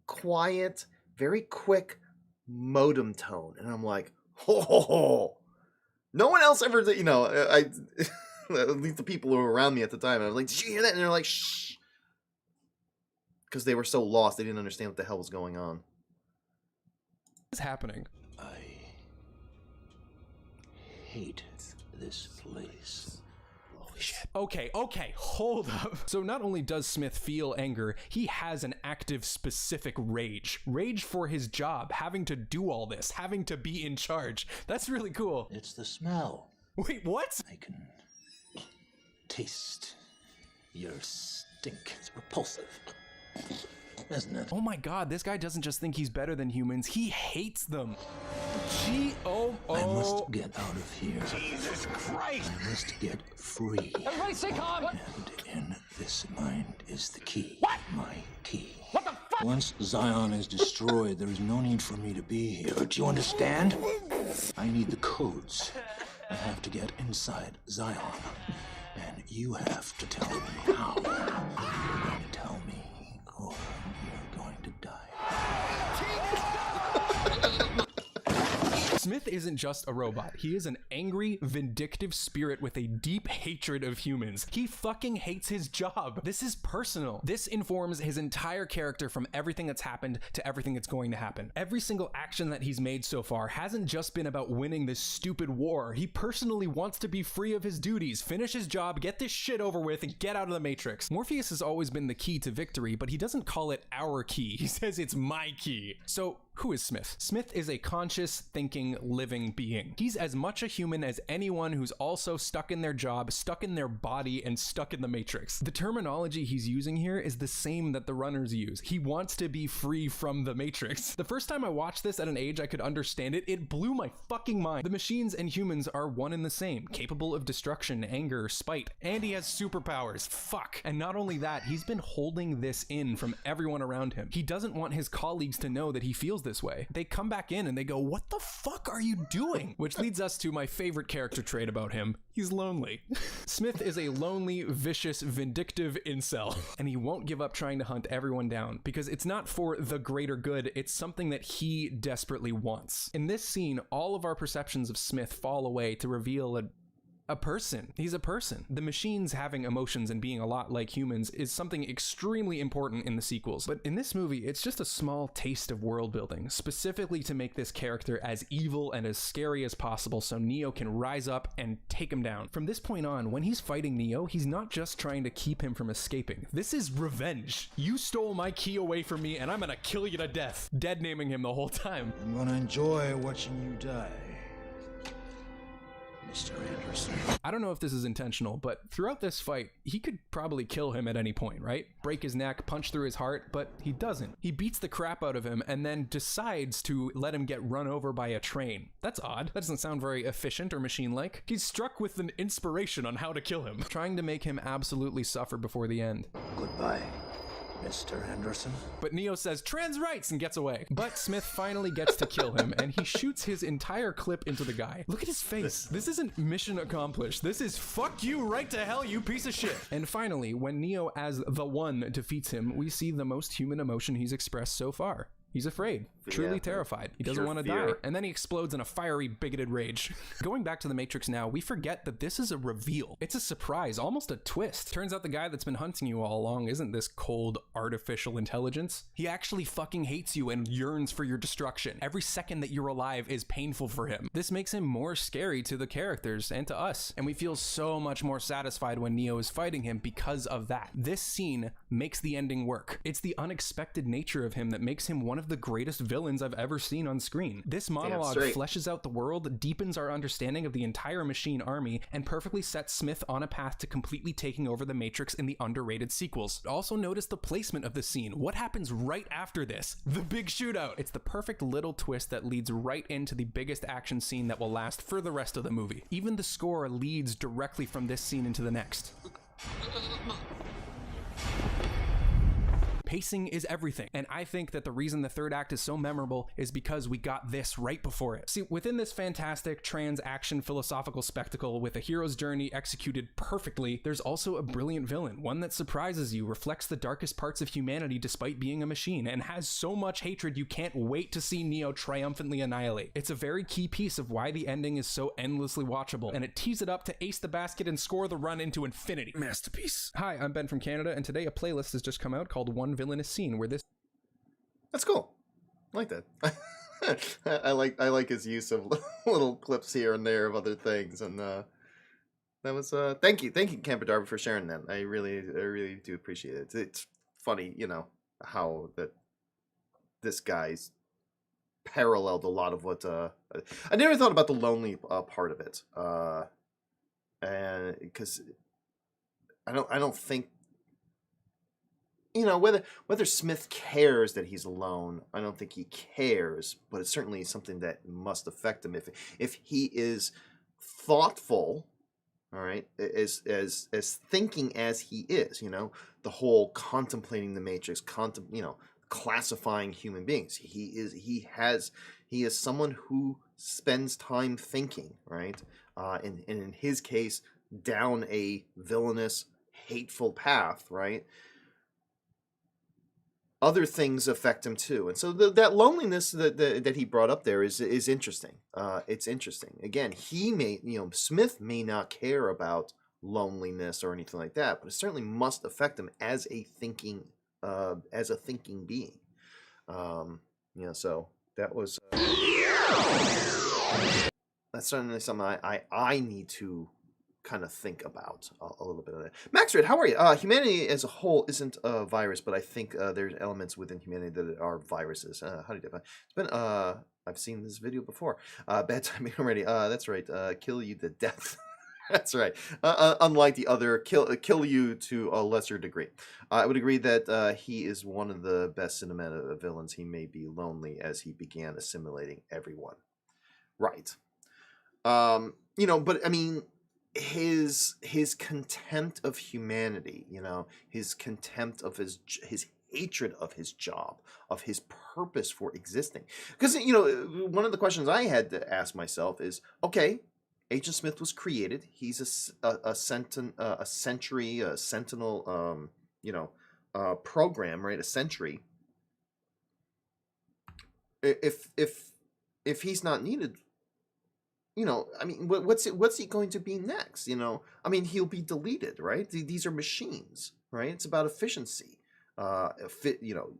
quiet, very quick modem tone, and I'm like, oh, no one else ever did. I at least the people who were around me at the time. I was like, did you hear that? And they're like, shh. Because they were so lost, they didn't understand what the hell was going on. What's happening? I hate this place. Holy shit. Okay, hold up. So not only does Smith feel anger, he has an active, specific rage. Rage for his job, having to do all this, having to be in charge. That's really cool. It's the smell. Wait, what? I can taste your stink. It's repulsive, isn't it? Oh my god, this guy doesn't just think he's better than humans, he hates them. I must get out of here. Jesus Christ! I must get free. Everybody stay calm! And in this mind is the key. What? My key. What the fuck? Once Zion is destroyed, there is no need for me to be here. Do you understand? I need the codes. I have to get inside Zion. And you have to tell me how. You're going to tell me, or you're going to die. Smith isn't just a robot. He is an angry, vindictive spirit with a deep hatred of humans. He fucking hates his job. This is personal. This informs his entire character from everything that's happened to everything that's going to happen. Every single action that he's made so far hasn't just been about winning this stupid war. He personally wants to be free of his duties, finish his job, get this shit over with, and get out of the Matrix. Morpheus has always been the key to victory, but he doesn't call it our key. He says it's my key. So who is Smith? Smith is a conscious, thinking, living being. He's as much a human as anyone who's also stuck in their job, stuck in their body, and stuck in the Matrix. The terminology he's using here is the same that the runners use. He wants to be free from the Matrix. The first time I watched this at an age I could understand it, it blew my fucking mind. The machines and humans are one and the same, capable of destruction, anger, spite, and he has superpowers. Fuck. And not only that, he's been holding this in from everyone around him. He doesn't want his colleagues to know that he feels this way. They come back in and they go, what the fuck are you doing? Which leads us to my favorite character trait about him. He's lonely. Smith is a lonely, vicious, vindictive incel, and he won't give up trying to hunt everyone down because it's not for the greater good, it's something that he desperately wants. In this scene, all of our perceptions of Smith fall away to reveal a person. He's a person. The machines having emotions and being a lot like humans is something extremely important in the sequels. But in this movie, it's just a small taste of world building, specifically to make this character as evil and as scary as possible so Neo can rise up and take him down. From this point on, when he's fighting Neo, he's not just trying to keep him from escaping. This is revenge. You stole my key away from me and I'm gonna kill you to death. Dead naming him the whole time. I'm gonna enjoy watching you die, Mr. Anderson. I don't know if this is intentional, but throughout this fight, he could probably kill him at any point, right? Break his neck, punch through his heart, but he doesn't. He beats the crap out of him and then decides to let him get run over by a train. That's odd. That doesn't sound very efficient or machine-like. He's struck with an inspiration on how to kill him, trying to make him absolutely suffer before the end. Goodbye, Mr. Anderson. But Neo says trans rights and gets away. But Smith finally gets to kill him and he shoots his entire clip into the guy. Look at his face. This isn't mission accomplished. This is fuck you right to hell, you piece of shit. And finally, when Neo as the One defeats him, we see the most human emotion he's expressed so far. He's afraid, truly Yeah. terrified. He doesn't Pure want to fear. die. And then he explodes in a fiery, bigoted rage. Going back to the Matrix now, we forget that this is a reveal. It's a surprise, almost a twist. Turns out the guy that's been hunting you all along isn't this cold, artificial intelligence. He actually fucking hates you and yearns for your destruction. Every second that you're alive is painful for him. This makes him more scary to the characters and to us. And we feel so much more satisfied when Neo is fighting him because of that. This scene makes the ending work. It's the unexpected nature of him that makes him one of the greatest villains I've ever seen on screen. This monologue fleshes out the world, deepens our understanding of the entire machine army, and perfectly sets Smith on a path to completely taking over the Matrix in the underrated sequels. Also notice the placement of the scene. What happens right after this? The big shootout. It's the perfect little twist that leads right into the biggest action scene that will last for the rest of the movie. Even the score leads directly from this scene into the next. Pacing is everything, and I think that the reason the third act is so memorable is because we got this right before it. See, within this fantastic trans-action philosophical spectacle with a hero's journey executed perfectly, there's also a brilliant villain, one that surprises you, reflects the darkest parts of humanity despite being a machine, and has so much hatred you can't wait to see Neo triumphantly annihilate. It's a very key piece of why the ending is so endlessly watchable, and it tees it up to ace the basket and score the run into infinity. Masterpiece. Hi, I'm Ben from Canada, and today a playlist has just come out called One Villainous Scene, where this... That's cool. I like that. I like his use of little clips here and there of other things, and that was thank you Camper Darby for sharing that. I really do appreciate it. It's funny, you know, how that this guy's paralleled a lot of what I never thought about the lonely part of it, and because I don't think, you know, whether Smith cares that he's alone, I don't think he cares, but it's certainly something that must affect him if he is thoughtful, all right, as thinking as he is, you know, the whole contemplating the Matrix, you know, classifying human beings. He is someone who spends time thinking, right? And in his case, down a villainous, hateful path, right? Other things affect him too, and so that loneliness that he brought up there is interesting. It's interesting. Again, Smith may not care about loneliness or anything like that, but it certainly must affect him as a thinking being. You know, so that was that's certainly something I need to kind of think about a little bit of that. Max Red, how are you? Humanity as a whole isn't a virus, but I think there's elements within humanity that are viruses. How do you define? It's been I've seen this video before. Bad timing already. That's right. Kill you to death. That's right. Unlike the other, kill you to a lesser degree. I would agree that he is one of the best cinematic villains. He may be lonely as he began assimilating everyone. Right. You know, but I mean, his contempt of humanity, you know, his contempt of his hatred of his job, of his purpose for existing. Because, you know, one of the questions I had to ask myself is, okay, Agent Smith was created. He's a sentinel, you know, program, right? A sentry. If he's not needed, you know, I mean, what's he going to be next? You know, I mean, he'll be deleted, right? These are machines, right? It's about efficiency, you know,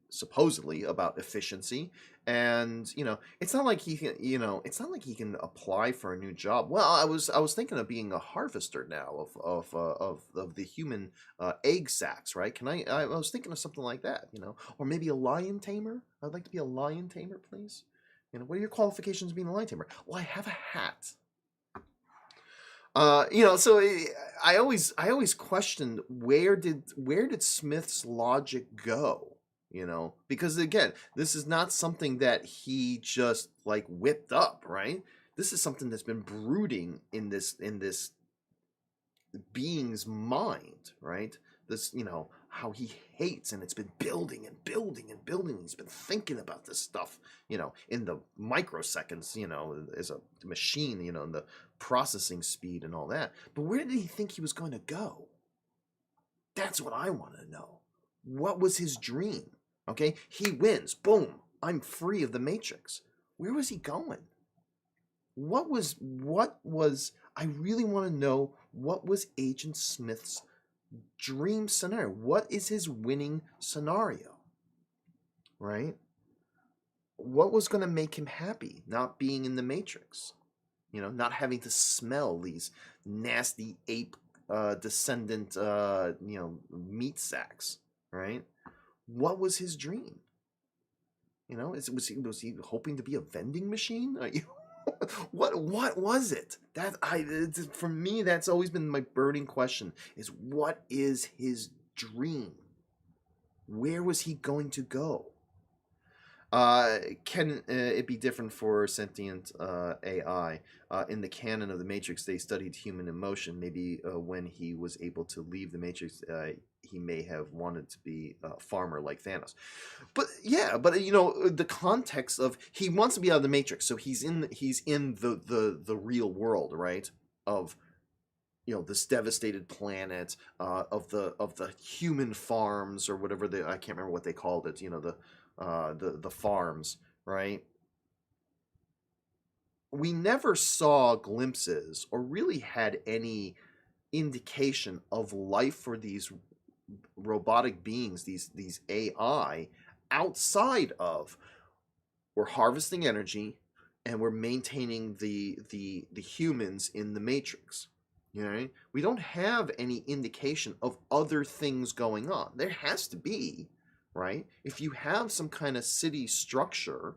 supposedly about efficiency, and you know, it's not like he can, you know, it's not like he can apply for a new job. Well, I was thinking of being a harvester now of the human egg sacs, right? I was thinking of something like that, you know, or maybe a lion tamer. I'd like to be a lion tamer, please. You know, what are your qualifications being a lion tamer? Well, I have a hat. You know, so I always questioned where did Smith's logic go? You know, because again, this is not something that he just like whipped up, right? This is something that's been brooding in this being's mind, right? This, you know, how he hates, and it's been building and building and building. He's been thinking about this stuff, you know, in the microseconds, you know, as a machine, you know, and the processing speed and all that. But where did he think he was going to go? That's what I want to know. What was his dream? Okay, he wins. Boom. I'm free of the Matrix. Where was he going? What was I really want to know, what was Agent Smith's dream scenario? What is his winning scenario? Right? What was going to make him happy? Not being in the Matrix. You know, not having to smell these nasty ape descendant meat sacks, right? What was his dream? You know, was he hoping to be a vending machine? What was it? For me, that's always been my burning question: is what is his dream? Where was he going to go? Can it be different for sentient AI? In the canon of the Matrix, they studied human emotion. Maybe when he was able to leave the Matrix, he may have wanted to be a farmer like Thanos. But yeah, but the context of he wants to be out of the Matrix, so he's in the real world, right? Of this devastated planet, of the human farms or whatever I can't remember what they called it. The farms, right? We never saw glimpses or really had any indication of life for these robotic beings, these AI, outside of we're harvesting energy and we're maintaining the humans in the Matrix. We don't have any indication of other things going on. There has to be, right? If you have some kind of city structure,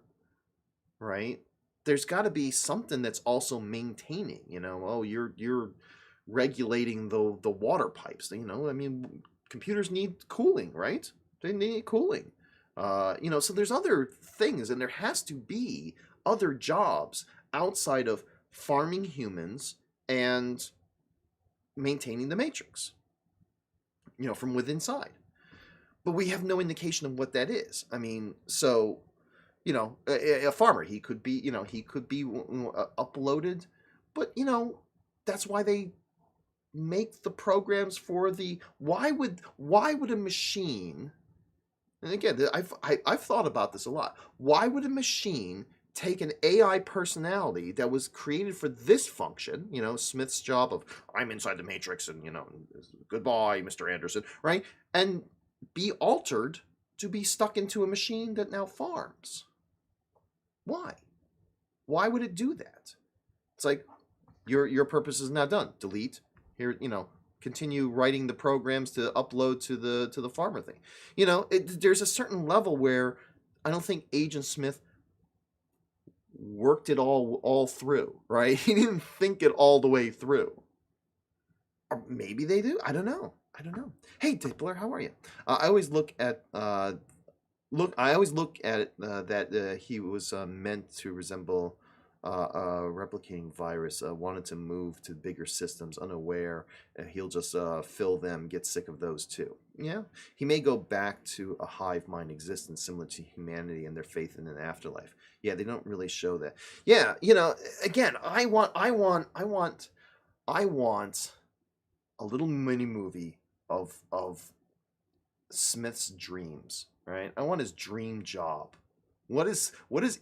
right, there's got to be something that's also maintaining. You're regulating the water pipes. I mean, computers need cooling, right? They need cooling. So there's other things, and there has to be other jobs outside of farming humans and maintaining the Matrix. From within inside. But we have no indication of what that is. I mean, so a farmer, he could be uploaded, but that's why they make the programs for the why would a machine, and again, I've thought about this a lot. Why would a machine take an AI personality that was created for this function, Smith's job of I'm inside the Matrix and goodbye, Mr. Anderson, right? And be altered to be stuck into a machine that now farms? Why? Why would it do that? It's like your purpose is now done. Delete. Here, continue writing the programs to upload to the farmer thing. There's a certain level where I don't think Agent Smith worked it all through, right? He didn't think it all the way through. Or maybe they do. I don't know. Hey, Dippler, how are you? I always look at that he was meant to resemble a replicating virus. Wanted to move to bigger systems, unaware he'll just fill them, get sick of those too. Yeah, he may go back to a hive mind existence similar to humanity and their faith in an afterlife. Yeah, they don't really show that. Yeah, again, I want a little mini movie of Smith's dreams, right? I want his dream job. What is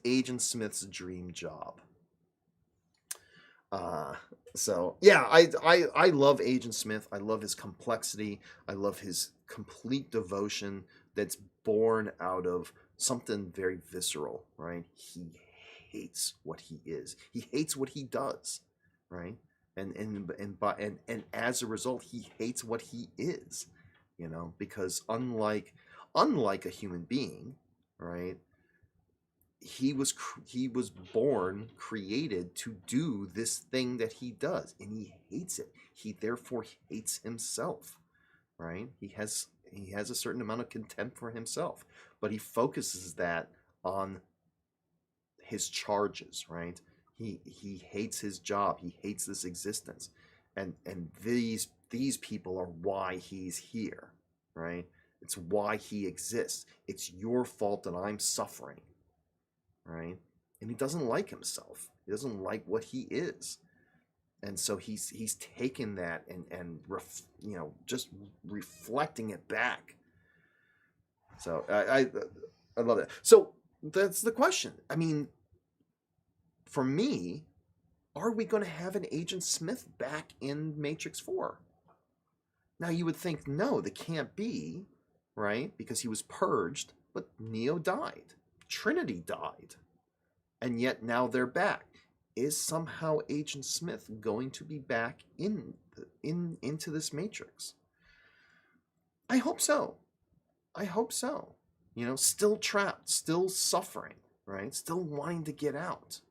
Agent Smith's dream job? So yeah, I love Agent Smith. I love his complexity. I love his complete devotion that's born out of something very visceral, right? He hates what he is. He hates what he does, right? And as a result, he hates what he is, because unlike a human being, right? He was created to do this thing that he does, and he hates it. He therefore hates himself, right? He has a certain amount of contempt for himself, but he focuses that on his charges, right? He hates his job. He hates this existence, and these people are why he's here, right? It's why he exists. It's your fault that I'm suffering, right? And he doesn't like himself. He doesn't like what he is, and so he's taken that and just reflecting it back. So I love that. So That's the question. I mean, for me, are we going to have an Agent Smith back in Matrix 4? Now, you would think, no, they can't be, right? Because he was purged, but Neo died. Trinity died. And yet now they're back. Is somehow Agent Smith going to be back into this Matrix? I hope so. I hope so. You know, still trapped, still suffering, right? Still wanting to get out.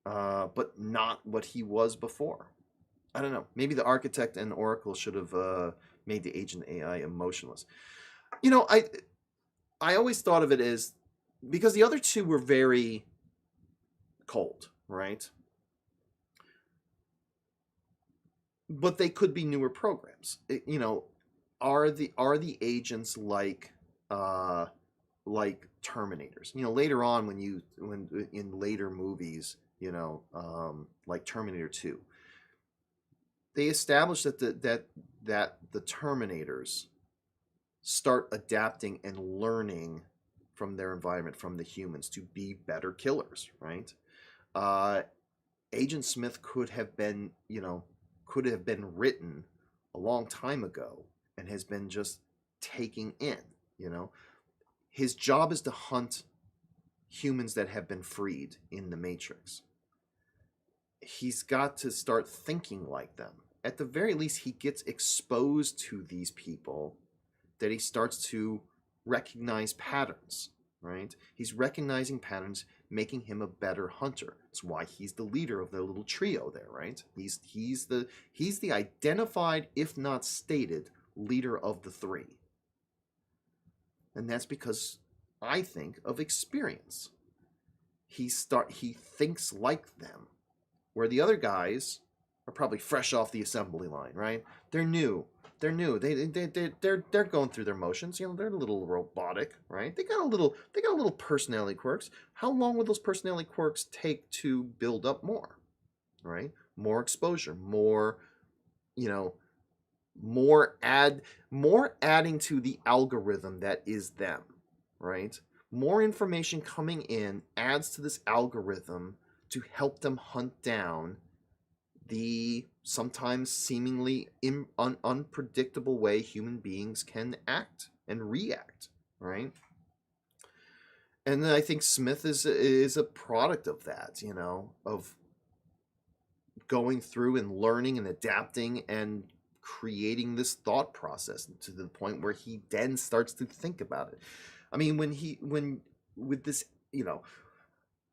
But not what he was before. I don't know. Maybe the Architect and Oracle should have made the Agent AI emotionless. You know, I always thought of it as, because the other two were very cold, right? But they could be newer programs. You know, are the agents like Terminators? You know, later on when in later movies, you know, like Terminator 2, they established that the Terminators start adapting and learning from their environment, from the humans, to be better killers, right? Agent Smith could have been written a long time ago and has been just taking in, you know. His job is to hunt humans that have been freed in the Matrix. He's got to start thinking like them. At the very least, he gets exposed to these people that he starts to recognize patterns, right? He's recognizing patterns, making him a better hunter. That's why he's the leader of their little trio there, right? He's the identified, if not stated, leader of the three. And that's because, I think, of experience. He thinks like them, where the other guys are probably fresh off the assembly line, right? They're new. They're going through their motions. You know, they're a little robotic, right? They got a little personality quirks. How long would those personality quirks take to build up more, right? More exposure, more, you know, more adding to the algorithm that is them, right? More information coming in adds to this algorithm to help them hunt down the sometimes seemingly unpredictable way human beings can act and react, right? And I think Smith is a product of that, you know, of going through and learning and adapting and creating this thought process to the point where he then starts to think about it. I mean, when with this, you know,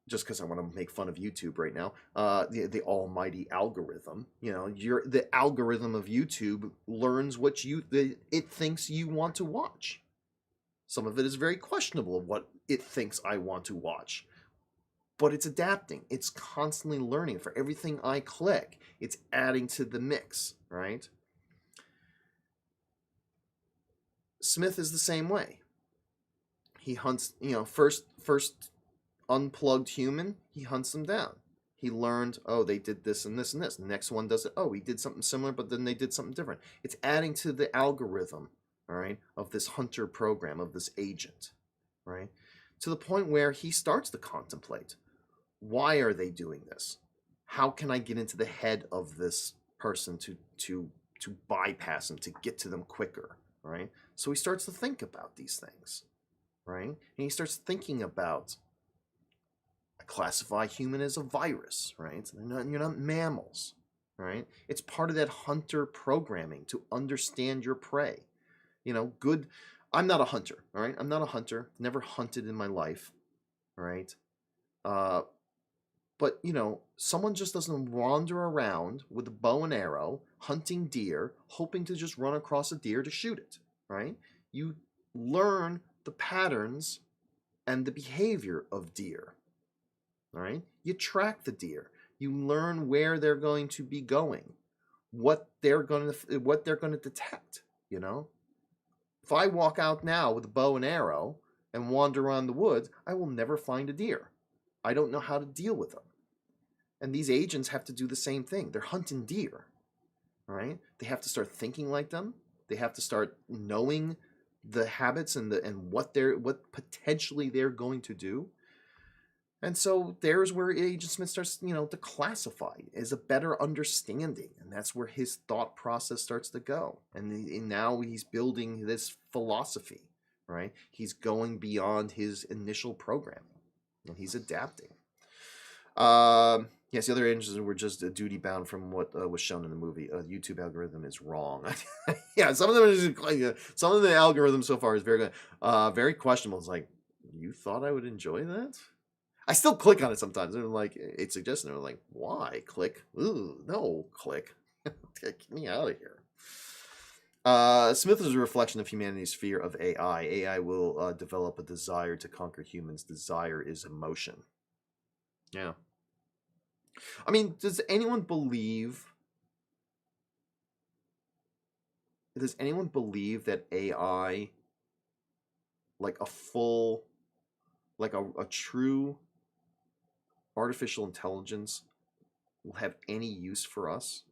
just because I want to make fun of YouTube right now, the almighty algorithm, you know, the algorithm of YouTube learns what it thinks you want to watch. Some of it is very questionable of what it thinks I want to watch, but it's adapting. It's constantly learning. For everything I click, it's adding to the mix, right? Smith is the same way. He hunts, you know, first unplugged human, he hunts them down. He learned, oh, they did this and this and this. The next one does it. Oh, he did something similar, but then they did something different. It's adding to the algorithm, all right, of this hunter program, of this agent, right? To the point where he starts to contemplate, why are they doing this? How can I get into the head of this person to bypass them, to get to them quicker, right? So he starts to think about these things, right? And he starts thinking about, I classify human as a virus, right? You're not mammals, right? It's part of that hunter programming to understand your prey. You know, good. I'm not a hunter, all right? I'm not a hunter. Never hunted in my life, all right? But, you know, someone just doesn't wander around with a bow and arrow, hunting deer, hoping to just run across a deer to shoot it, right? You learn the patterns and the behavior of deer, all right? You track the deer. You learn where they're going to be going, what they're going to detect, you know? If I walk out now with a bow and arrow and wander around the woods, I will never find a deer. I don't know how to deal with them. And these agents have to do the same thing. They're hunting deer, right? They have to start thinking like them. They have to start knowing the habits and what potentially they're going to do. And so there's where Agent Smith starts, to classify as a better understanding, and that's where his thought process starts to go. And now he's building this philosophy, right? He's going beyond his initial programming, and he's adapting. Yes, the other engines were just duty bound from what was shown in the movie. The YouTube algorithm is wrong. Yeah, some of them are just, some of the algorithm so far is very good, very questionable. It's like, you thought I would enjoy that? I still click on it sometimes. And like, it's suggesting, I'm like, why click? Ooh, no, click. Get me out of here. Smith is a reflection of humanity's fear of AI. AI will develop a desire to conquer humans. Desire is emotion. Yeah. I mean, does anyone believe that AI, like a full, like a true artificial intelligence, will have any use for us?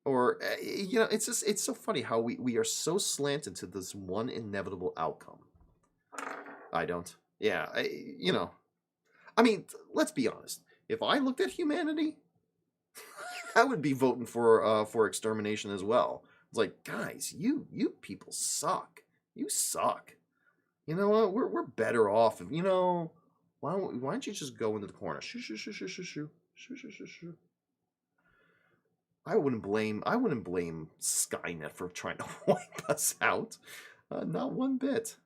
Or it's so funny how we are so slanted to this one inevitable outcome. I don't. Yeah, I mean, let's be honest. If I looked at humanity, I would be voting for extermination as well. It's like, guys, you people suck. You suck. You know what? We're better off if, why don't you just go into the corner? Shoo, shoo, shoo, shoo, shoo, shoo, shoo, shoo, shoo, shoo. I wouldn't blame Skynet for trying to wipe us out. Not one bit.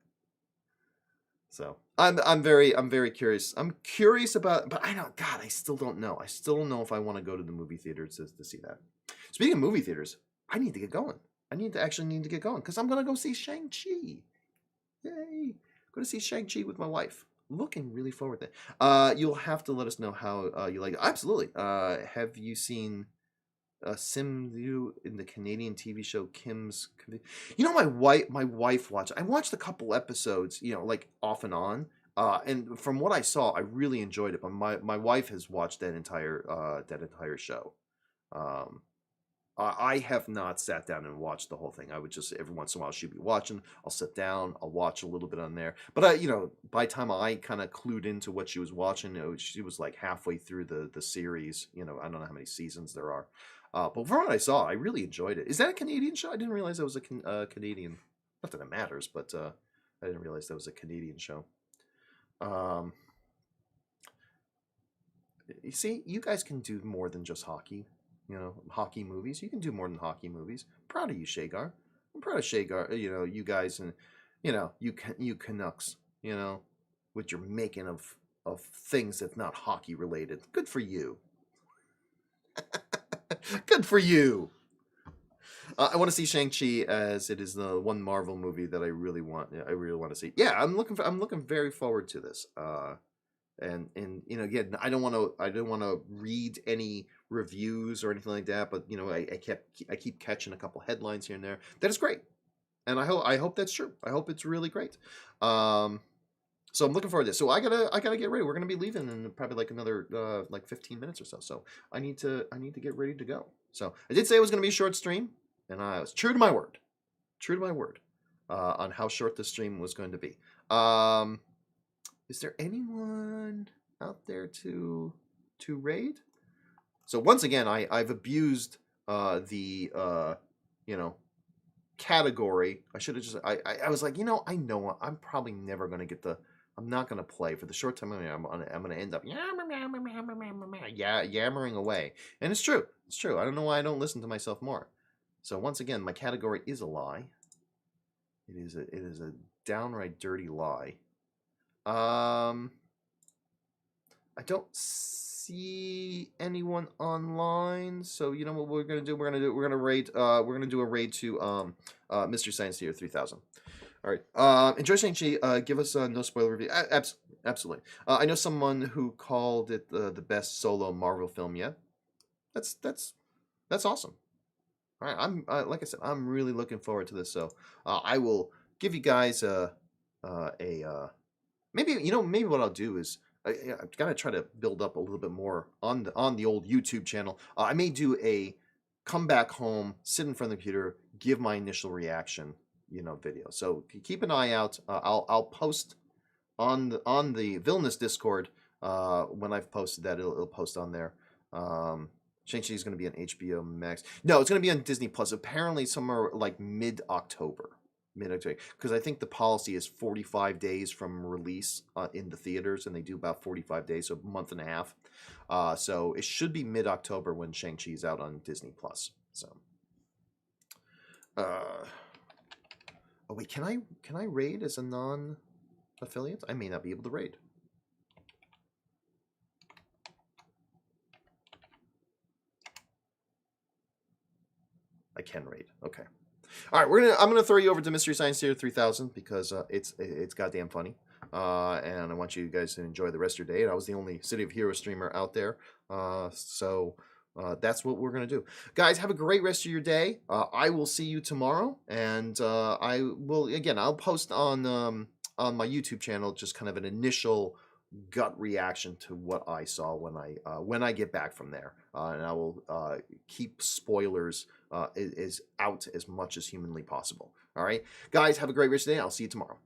So I'm very curious. I'm curious about, but I still don't know. I still don't know if I want to go to the movie theaters to see that. Speaking of movie theaters, I need to get going. I need to get going because I'm gonna go see Shang-Chi. Yay! Go to see Shang-Chi with my wife. Looking really forward to it. You'll have to let us know how you like it. Absolutely. Have you seen Sim Liu in the Canadian TV show Kim's? My wife watched. I watched a couple episodes, like off and on. And from what I saw, I really enjoyed it. But my wife has watched that entire show. I have not sat down and watched the whole thing. I would just every once in a while she'd be watching. I'll sit down. I'll watch a little bit on there. But by the time I kind of clued into what she was watching, she was like halfway through the series. I don't know how many seasons there are. But from what I saw, I really enjoyed it. Is that a Canadian show? I didn't realize it was a Canadian. Not that it matters, but I didn't realize that was a Canadian show. You see, you guys can do more than just hockey. Hockey movies. You can do more than hockey movies. I'm proud of you, Shagar. I'm proud of Shagar. You guys and you Canucks. With your making of things that's not hockey related. Good for you. Good for you. I want to see Shang-Chi, as it is the one Marvel movie that I really want to see. Yeah, I'm looking very forward to this. And again, I don't want to read any reviews or anything like that, but I keep catching a couple headlines here and there. That is great, and I hope that's true. I hope it's really great. So I'm looking forward to this. So I gotta get ready. We're gonna be leaving in probably like another 15 minutes or so. So I need to get ready to go. So I did say it was gonna be a short stream, and I was true to my word. On how short the stream was going to be. Is there anyone out there to raid? So once again, I've abused the category. I should have just I was like, I know I'm probably never gonna get I'm not gonna play for the short time I'm gonna end up yammering away. And it's true. It's true. I don't know why I don't listen to myself more. So once again, my category is a lie. It is a downright dirty lie. I don't see anyone online, so you know what we're gonna do? We're gonna raid. We're gonna do a raid to Mr. Science Theater 3000. All right. Enjoy Shang-Chi. Give us a no spoiler review. Absolutely. I know someone who called it the best solo Marvel film yet. That's awesome. All right. I'm like I said, I'm really looking forward to this. So I will give you guys maybe what I'll do is I've got to try to build up a little bit more on the old YouTube channel. I may do a come back home, sit in front of the computer, give my initial reaction, video. So keep an eye out. I'll post on the Villainous Discord when I've posted that. It'll post on there. Shang-Chi is going to be on HBO Max. No, it's going to be on Disney Plus. Apparently, somewhere like mid-October, because I think the policy is 45 days from release in the theaters, and they do about 45 days, so a month and a half. So it should be mid-October when Shang-Chi is out on Disney Plus. So, oh wait, can I raid as a non-affiliate? I may not be able to raid. I can raid. Okay. All right, I'm gonna throw you over to Mystery Science Theater 3000 because it's goddamn funny, and I want you guys to enjoy the rest of your day. And I was the only City of Heroes streamer out there, so that's what we're gonna do, guys. Have a great rest of your day. I will see you tomorrow, and I'll post on my YouTube channel just kind of an initial gut reaction to what I saw when I get back from there, and I will keep spoilers is out as much as humanly possible. All right, guys, have a great rest of the day. I'll see you tomorrow.